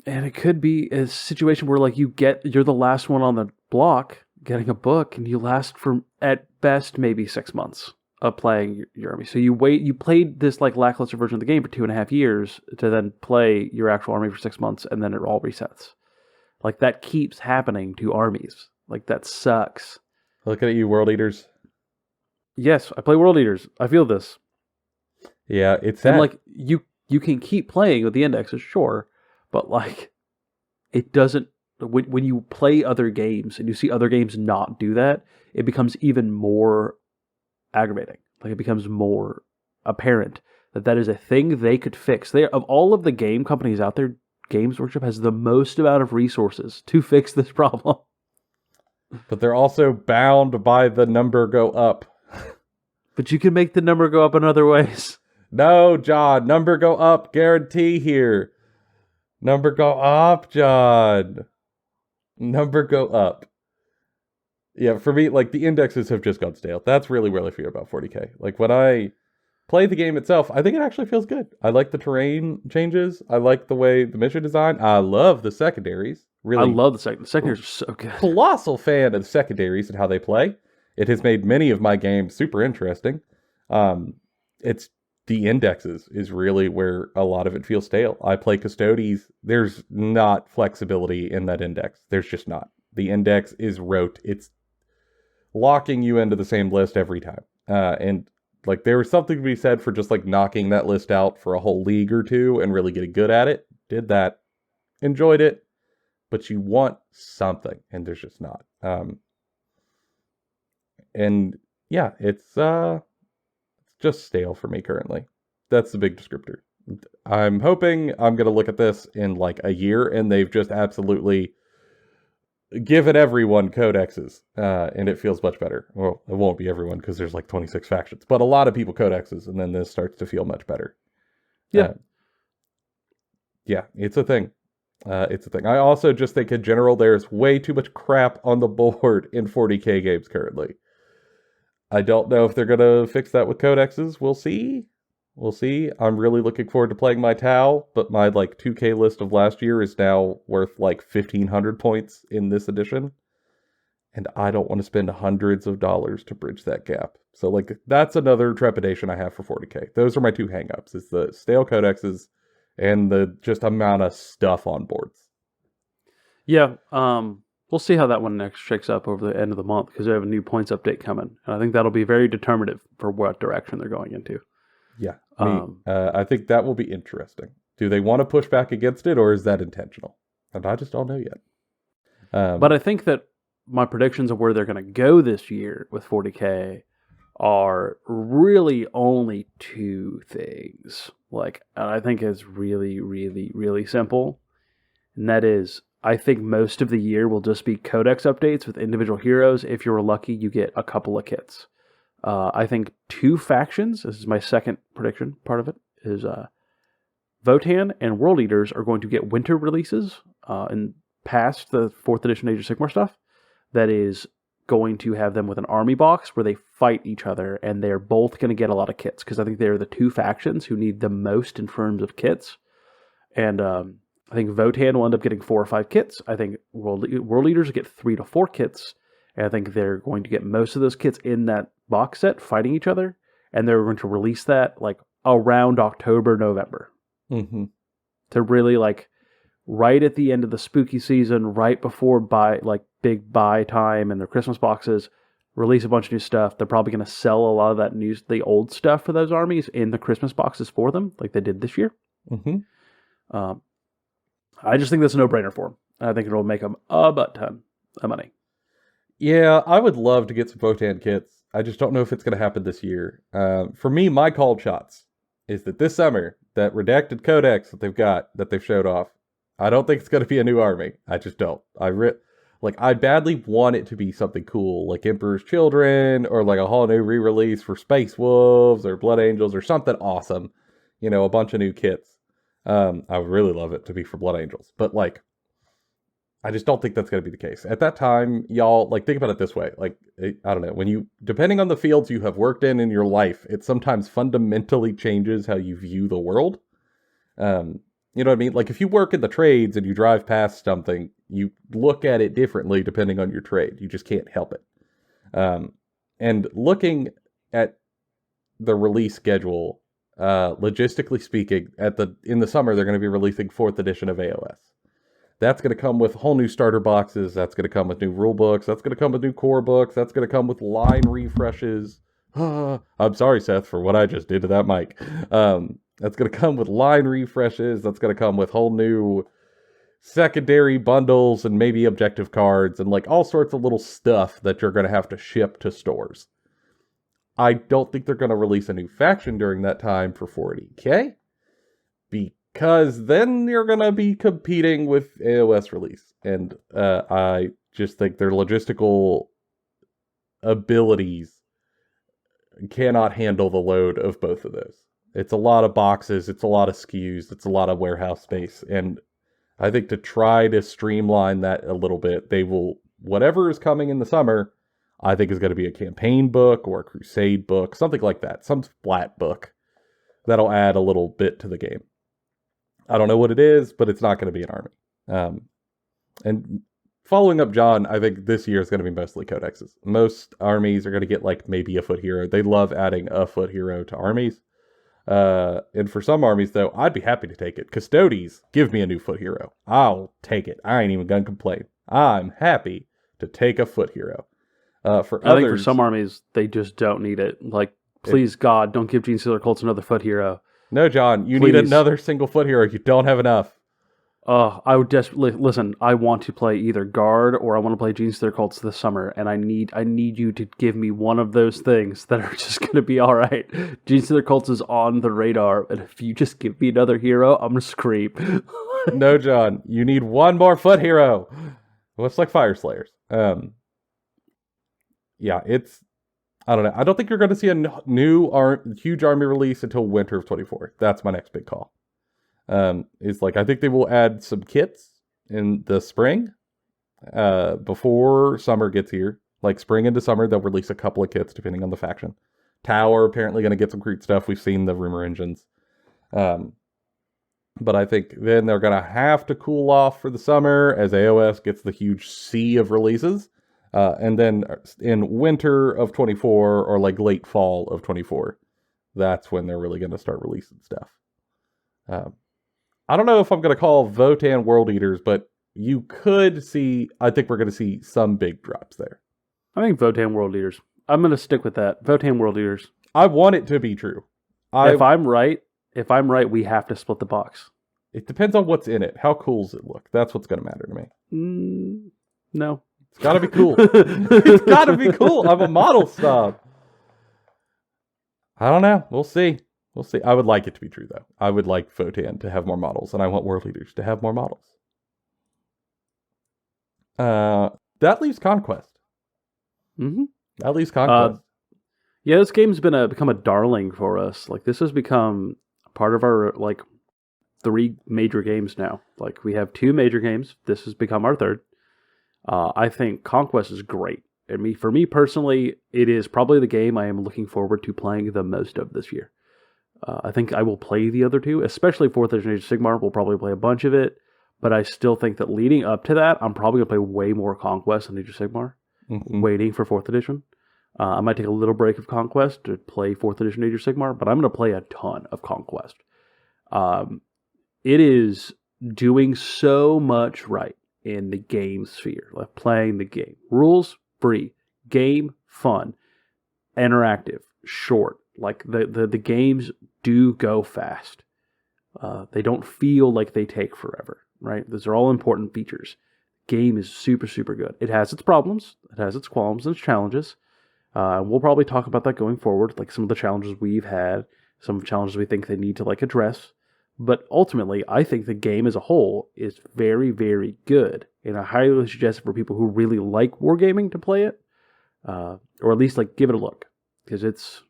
And it could be a situation where like you're the last one on the block getting a book, and you last for at best maybe 6 months of playing your army. So you played this like lackluster version of the game for 2.5 years to then play your actual army for 6 months, and then it all resets. Like, that keeps happening to armies. Like, that sucks. Looking at you, World Eaters. Yes, I play World Eaters. I feel this. Yeah, it's sad. And, like, you can keep playing with the indexes, sure, but, like, it doesn't... When you play other games and you see other games not do that, it becomes even more aggravating. Like, it becomes more apparent that is a thing they could fix. Of all of the game companies out there, Games Workshop has the most amount of resources to fix this problem. But they're also bound by the number go up. But you can make the number go up in other ways. No, John. Number go up. Guarantee here. Number go up, John. Number go up. Yeah, for me, like, the indexes have just gone stale. That's really where I feel about 40k. Like, when I play the game itself, I think it actually feels good. I like the terrain changes. I like the way the mission design. I love the secondaries. Really, I love the secondaries are so good. Colossal fan of the secondaries and how they play. It has made many of my games super interesting. It's the indexes is really where a lot of it feels stale. I play Custodes. There's not flexibility in that index. There's just not. The index is rote. It's locking you into the same list every time. And like, there was something to be said for just like knocking that list out for a whole league or two and really getting good at it. Did that. Enjoyed it. But you want something, and there's just not. And yeah, it's just stale for me currently. That's the big descriptor. I'm hoping I'm going to look at this in like a year, and they've just absolutely given everyone codexes, and it feels much better. Well, it won't be everyone because there's like 26 factions, but a lot of people codexes, and then this starts to feel much better. Yeah. Yeah, it's a thing. It's a thing. I also just think in general there's way too much crap on the board in 40k games currently. I don't know if they're going to fix that with codexes. We'll see. We'll see. I'm really looking forward to playing my Tau, but my like 2k list of last year is now worth like 1,500 points in this edition. And I don't want to spend hundreds of dollars to bridge that gap. So like, that's another trepidation I have for 40k. Those are my two hangups. It's the stale codexes and the just amount of stuff on boards. Yeah, we'll see how that one next shakes up over the end of the month, because they have a new points update coming. And I think that'll be very determinative for what direction they're going into. Yeah, I think that will be interesting. Do they want to push back against it, or is that intentional? And I just don't know yet. But I think that my predictions of where they're going to go this year with 40k are really only two things. Like, I think it's really, really, really simple. And that is, I think most of the year will just be codex updates with individual heroes. If you're lucky, you get a couple of kits. I think 2 factions, this is my second prediction part of it, is Votan and World Eaters are going to get winter releases and past the 4th edition Age of Sigmar stuff. That is going to have them with an army box where they fight each other, and they're both going to get a lot of kits, because I think they're the 2 factions who need the most in terms of kits. And I think Votan will end up getting 4 or 5 kits. I think World Leaders will get 3 to 4 kits. And I think they're going to get most of those kits in that box set fighting each other. And they're going to release that like around October, November. Mm-hmm. To really like right at the end of the spooky season, right before big buy time and their Christmas boxes, release a bunch of new stuff. They're probably going to sell a lot of that the old stuff for those armies in the Christmas boxes for them, like they did this year. Mm-hmm. I just think that's a no-brainer for them. I think it'll make them a butt ton of money. Yeah, I would love to get some Votan kits. I just don't know if it's going to happen this year. For me, my called shots is that this summer, that redacted codex that they've showed off, I don't think it's going to be a new army. I just don't. I badly want it to be something cool, like Emperor's Children, or like a whole new re-release for Space Wolves, or Blood Angels, or something awesome. A bunch of new kits. I would really love it to be for Blood Angels. But, I just don't think that's going to be the case. At that time, y'all, think about it this way. I don't know, depending on the fields you have worked in your life, it sometimes fundamentally changes how you view the world. You know what I mean? If you work in the trades and you drive past something, you look at it differently depending on your trade. You just can't help it. And looking at the release schedule, logistically speaking, in the summer, they're going to be releasing 4th edition of AOS. That's going to come with whole new starter boxes. That's going to come with new rule books. That's going to come with new core books. That's going to come with line refreshes. I'm sorry, Seth, for what I just did to that mic. That's going to come with line refreshes. That's going to come with whole new secondary bundles and maybe objective cards and all sorts of little stuff that you're going to have to ship to stores. I don't think they're going to release a new faction during that time for 40K. Because then you're going to be competing with AOS release. And I just think their logistical abilities cannot handle the load of both of those. It's a lot of boxes, it's a lot of SKUs, it's a lot of warehouse space. And I think to try to streamline that a little bit, whatever is coming in the summer, I think is going to be a campaign book or a crusade book, something like that. Some flat book that'll add a little bit to the game. I don't know what it is, but it's not going to be an army. And following up John, I think this year is going to be mostly codexes. Most armies are going to get maybe a foot hero. They love adding a foot hero to armies. And for some armies, though, I'd be happy to take it. Custodes, give me a new foot hero. I'll take it. I ain't even going to complain. I'm happy to take a foot hero. I think for some armies, they just don't need it. Please, God, don't give Gene Stealer Colts another foot hero. No, John, you need another single foot hero. You don't have enough. I would desperately listen. I want to play either guard or I want to play Gene Stealer Colts this summer, and I need you to give me one of those things that are just going to be all right. Gene Stealer Colts is on the radar, and if you just give me another hero, I'm gonna scream. No, John, you need one more foot hero. Looks like Fire Slayers. Yeah, it's. I don't know. I don't think you're going to see a new huge army release until winter of 24. That's my next big call. I think they will add some kits in the spring before summer gets here. Spring into summer, they'll release a couple of kits depending on the faction. Tower apparently going to get some Crete stuff. We've seen the rumor engines. But I think then they're going to have to cool off for the summer as AOS gets the huge sea of releases. And then in winter of 24 or late fall of 24, that's when they're really going to start releasing stuff. I don't know if I'm going to call Votan World Eaters, but you could see, I think we're going to see some big drops there. I think Votan World Eaters. I'm going to stick with that. Votan World Eaters. I want it to be true. If I'm right, we have to split the box. It depends on what's in it. How cool does it look? That's what's going to matter to me. No. It's got to be cool. It's got to be cool. I'm a model snob. I don't know. We'll see. I would like it to be true, though. I would like Votan to have more models, and I want World Leaders to have more models. That leaves Conquest. Mm-hmm. That leaves Conquest. Yeah, this game's become a darling for us. Like, this has become part of our, like, 3 major games now. Like, we have 2 major games. This has become our 3rd. I think Conquest is great. And for me personally, it is probably the game I am looking forward to playing the most of this year. I think I will play the other 2, especially 4th edition Age of Sigmar. We'll probably play a bunch of it. But I still think that leading up to that, I'm probably going to play way more Conquest than Age of Sigmar, waiting for 4th edition. I might take a little break of Conquest to play 4th edition Age of Sigmar, but I'm going to play a ton of Conquest. It is doing so much right in the game sphere, like playing the game. Rules, free. Game, fun. Interactive, short. Like, the games do go fast. They don't feel like they take forever, right? Those are all important features. Game is super, super good. It has its problems. It has its qualms and its challenges. We'll probably talk about that going forward, like some of the challenges we've had, some challenges we think they need to like address. But ultimately, I think the game as a whole is very, very good, and I highly suggest it for people who really like wargaming to play it, or at least like give it a look, because it's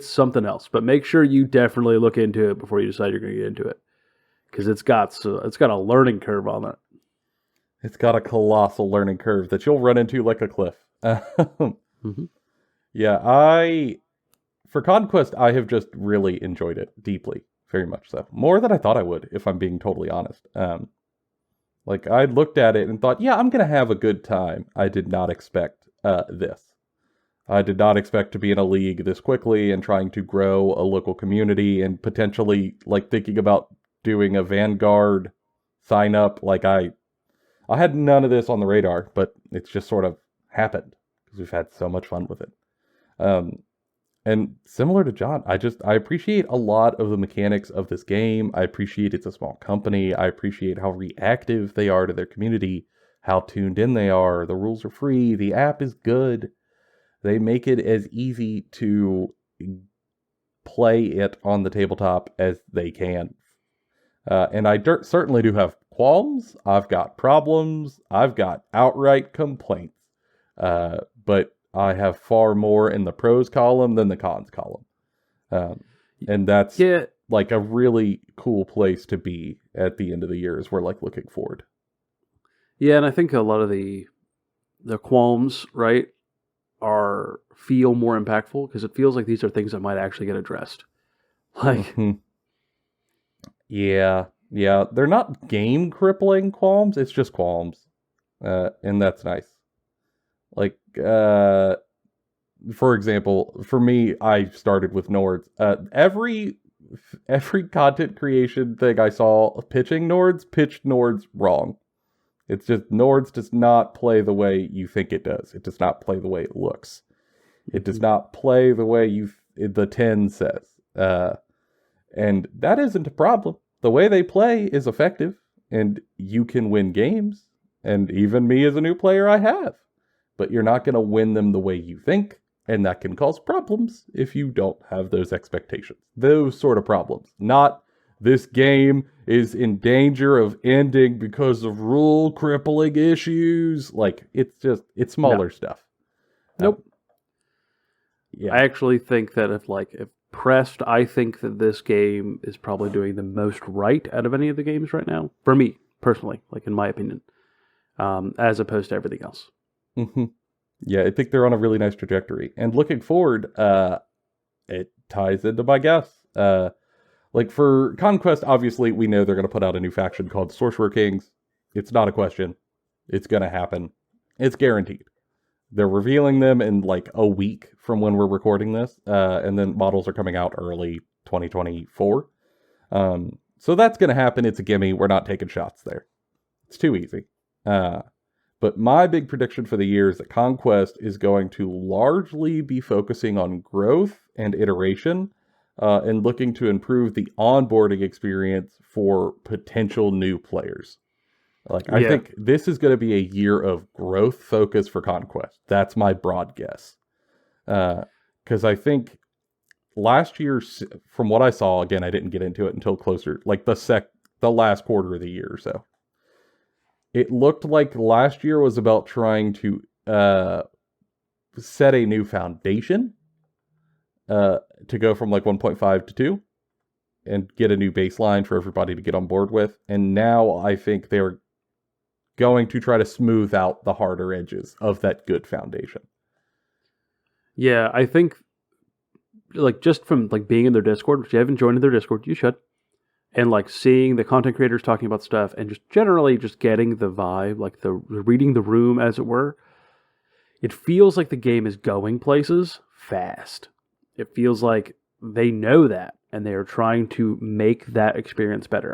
something else. But make sure you definitely look into it before you decide you're going to get into it, because it's got a learning curve on it. It's got a colossal learning curve that you'll run into like a cliff. Mm-hmm. Yeah, for Conquest, I have just really enjoyed it deeply, very much so. More than I thought I would, if I'm being totally honest. Like, I looked at it and thought, yeah, I'm going to have a good time. I did not expect this. I did not expect to be in a league this quickly and trying to grow a local community and potentially, like, thinking about doing a Vanguard sign up. Like, I had none of this on the radar, but it's just sort of happened because we've had so much fun with it. And similar to John, I appreciate a lot of the mechanics of this game. I appreciate it's a small company. I appreciate how reactive they are to their community, how tuned in they are. The rules are free. The app is good. They make it as easy to play it on the tabletop as they can. And I certainly do have qualms. I've got problems. I've got outright complaints. But I have far more in the pros column than the cons column. And that's like a really cool place to be at the end of the year as we're like looking forward. Yeah, and I think a lot of the qualms, right, feel more impactful because it feels like these are things that might actually get addressed. Like, yeah, they're not game crippling qualms. It's just qualms, and that's nice. Like, for example, for me, I started with Nords. Every content creation thing I saw pitching Nords pitched Nords wrong. It's just Nords does not play the way you think it does. It does not play the way it looks. It does not play the way the 10 says. And that isn't a problem. The way they play is effective, and you can win games. And even me as a new player, I have. But you're not going to win them the way you think, and that can cause problems if you don't have those expectations. Those sort of problems. Not this game is in danger of ending because of rule crippling issues. Like, it's smaller stuff. Nope. Yeah. I actually think that if pressed, I think that this game is probably doing the most right out of any of the games right now. For me, personally, like in my opinion. As opposed to everything else. Mm-hmm. Yeah, I think they're on a really nice trajectory. And looking forward, it ties into my guess. Like for Conquest, obviously, we know they're going to put out a new faction called Sorcerer Kings. It's not a question. It's going to happen. It's guaranteed. They're revealing them in like a week from when we're recording this. And then models are coming out early 2024. So that's going to happen. It's a gimme. We're not taking shots there. It's too easy. But my big prediction for the year is that Conquest is going to largely be focusing on growth and iteration, and looking to improve the onboarding experience for potential new players. I think this is going to be a year of growth focus for Conquest. That's my broad guess. Because I think last year, from what I saw, again, I didn't get into it until closer, like the last quarter of the year or so. it looked like last year was about trying to set a new foundation to go from like 1.5 to 2 and get a new baseline for everybody to get on board with. And now I think they're going to try to smooth out the harder edges of that good foundation. Yeah, I think like just from like being in their Discord, which you haven't joined their Discord, you should. And like seeing the content creators talking about stuff and just generally just getting the vibe, like the reading the room as it were, it feels like the game is going places fast. It feels like they know that and they are trying to make that experience better.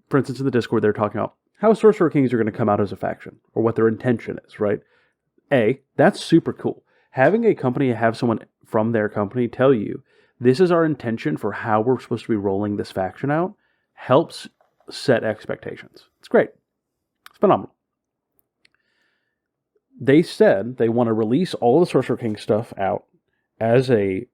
For instance, in the Discord, they're talking about how Sorcerer Kings are going to come out as a faction or what their intention is, right? That's super cool. Having a company have someone from their company tell you, this is our intention for how we're supposed to be rolling this faction out, helps set expectations. It's great. It's phenomenal. They said they want to release all the Sorcerer King stuff out as a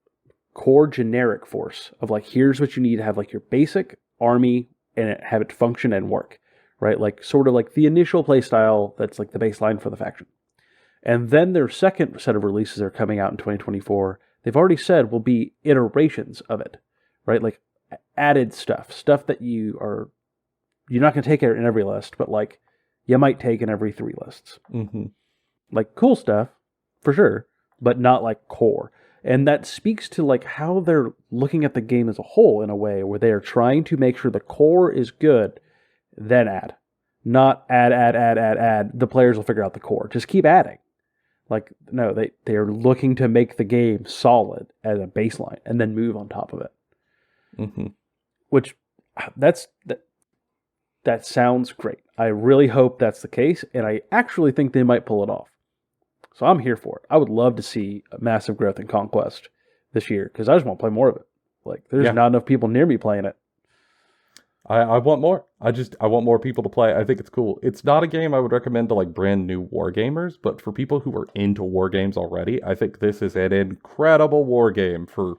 core generic force of like, here's what you need to have like your basic army and have it function and work, right? Like sort of like the initial play style that's like the baseline for the faction. And then their second set of releases are coming out in 2024. They've already said will be iterations of it, right? Like added stuff that you're not going to take in every list, but like you might take in every 3 lists. Mm-hmm. Like cool stuff for sure, but not like core. And that speaks to like how they're looking at the game as a whole in a way where they are trying to make sure the core is good, then add. Not add. The players will figure out the core. Just keep adding. Like, no, they are looking to make the game solid as a baseline and then move on top of it. Mm-hmm. Which, that sounds great. I really hope that's the case, and I actually think they might pull it off. So I'm here for it. I would love to see a massive growth in Conquest this year, because I just want to play more of it. Like, there's not enough people near me playing it. I want more. I want more people to play. I think it's cool. It's not a game I would recommend to like brand new war gamers, but for people who are into war games already, I think this is an incredible war game for,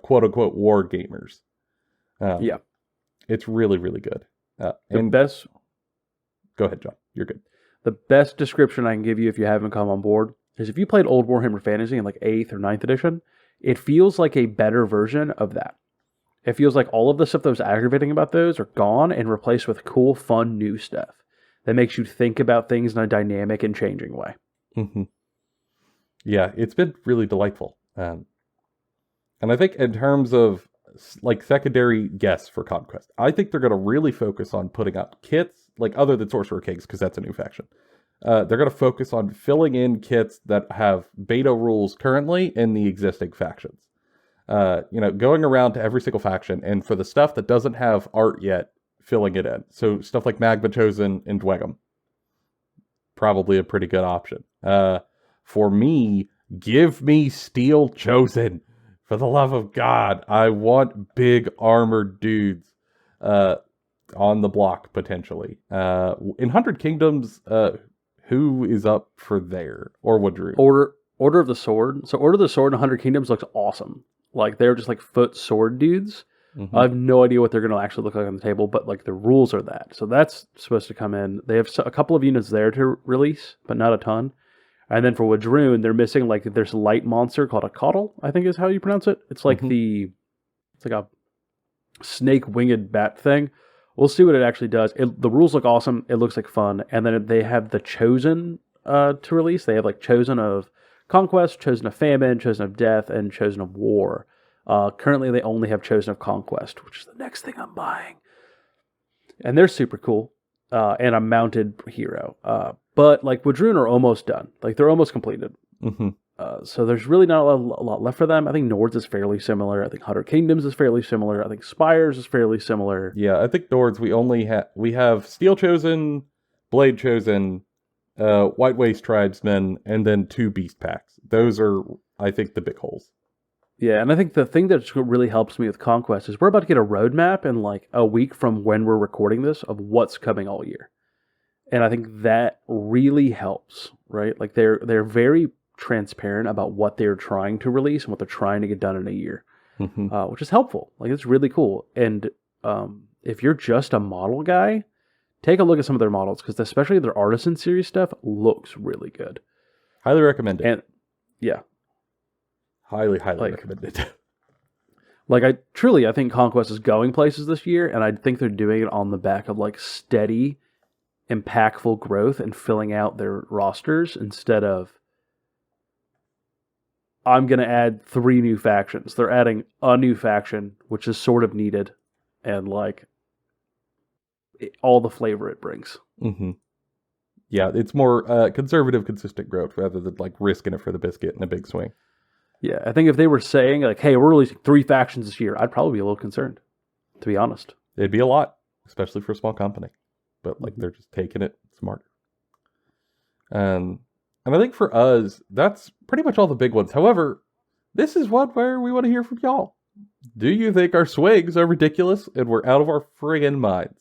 quote unquote war gamers. Yeah. It's really, really good. Go ahead, John. You're good. The best description I can give you if you haven't come on board is if you played old Warhammer Fantasy in like 8th or 9th edition, it feels like a better version of that. It feels like all of the stuff that was aggravating about those are gone and replaced with cool, fun, new stuff that makes you think about things in a dynamic and changing way. Mm-hmm. Yeah, it's been really delightful. And I think in terms of like secondary guests for Conquest, I think they're going to really focus on putting out kits, like other than Sorcerer Kings, because that's a new faction. They're going to focus on filling in kits that have beta rules currently in the existing factions. Going around to every single faction, and for the stuff that doesn't have art yet, filling it in. So stuff like Magma Chosen and Dwegum, probably a pretty good option. For me, give me Steel Chosen. For the love of God, I want big armored dudes on the block, potentially. In 100 Kingdoms, who is up for there? Or Woodrow? Order of the Sword. So Order of the Sword in 100 Kingdoms looks awesome. Like, they're just like foot sword dudes. Mm-hmm. I have no idea what they're going to actually look like on the table, but like the rules are that. So that's supposed to come in. They have a couple of units there to release, but not a ton. And then for Wadroon, they're missing like there's a light monster called a Coddle, I think is how you pronounce it. It's like it's like a snake winged bat thing. We'll see what it actually does. The rules look awesome. It looks like fun. And then they have the Chosen to release. They have like Chosen of Conquest, Chosen of Famine, Chosen of Death, and Chosen of War. Currently, they only have Chosen of Conquest, which is the next thing I'm buying. And they're super cool. And a mounted hero. But like Wadroon are almost done. Like they're almost completed. Mm-hmm. So there's really not a lot left for them. I think Nords is fairly similar. I think 100 Kingdoms is fairly similar. I think Spires is fairly similar. Yeah, I think Nords we have Steel Chosen, Blade Chosen, White Waste Tribesmen, and then 2 Beast Packs. Those are, I think, the big holes. Yeah, and I think the thing that really helps me with Conquest is we're about to get a roadmap in like a week from when we're recording this of what's coming all year. And I think that really helps, right? Like they're very transparent about what they're trying to release and what they're trying to get done in a year, which is helpful. Like it's really cool. And if you're just a model guy, take a look at some of their models, because especially their Artisan series stuff looks really good. Highly recommend it. And yeah, highly like- recommend it. like I think Conquest is going places this year, and I think they're doing it on the back of like steady, impactful growth and filling out their rosters instead of I'm going to add 3 new factions. They're adding a new faction, which is sort of needed, and like all the flavor it brings. Mm-hmm. Yeah, it's more conservative, consistent growth rather than like risking it for the biscuit in a big swing. Yeah, I think if they were saying like, "Hey, we're releasing 3 factions this year," I'd probably be a little concerned, to be honest. It'd be a lot, especially for a small company. But like they're just taking it smarter. And I think for us, that's pretty much all the big ones. However, this is one where we want to hear from y'all. Do you think our swings are ridiculous and we're out of our friggin' minds?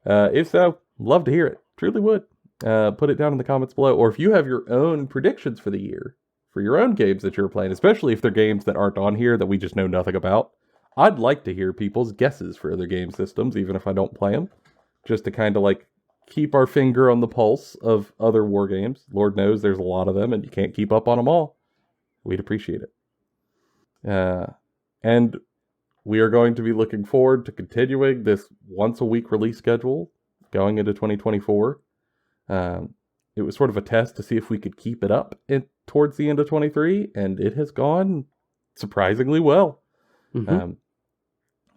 If so, love to hear it. Truly would. Put it down in the comments below. Or if you have your own predictions for the year, for your own games that you're playing, especially if they're games that aren't on here that we just know nothing about, I'd like to hear people's guesses for other game systems, even if I don't play them, just to kind of like keep our finger on the pulse of other war games. Lord knows there's a lot of them and you can't keep up on them all. We'd appreciate it. And we are going to be looking forward to continuing this once a week release schedule going into 2024. It was sort of a test to see if we could keep it up towards the end of 23, and it has gone surprisingly well. Mm-hmm.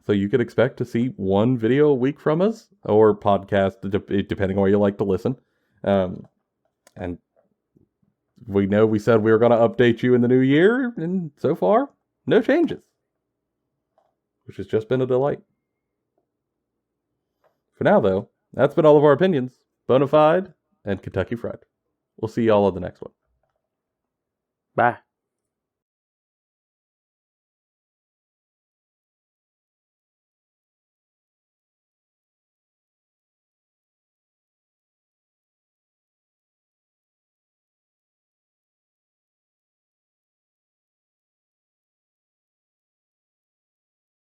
So you could expect to see 1 video a week from us, or podcast, depending on where you like to listen. And we know we said we were going to update you in the new year, and so far, no changes. Which has just been a delight. For now, though, that's been all of our opinions. Bonified and Kentucky Fried. We'll see y'all on the next one. Bye.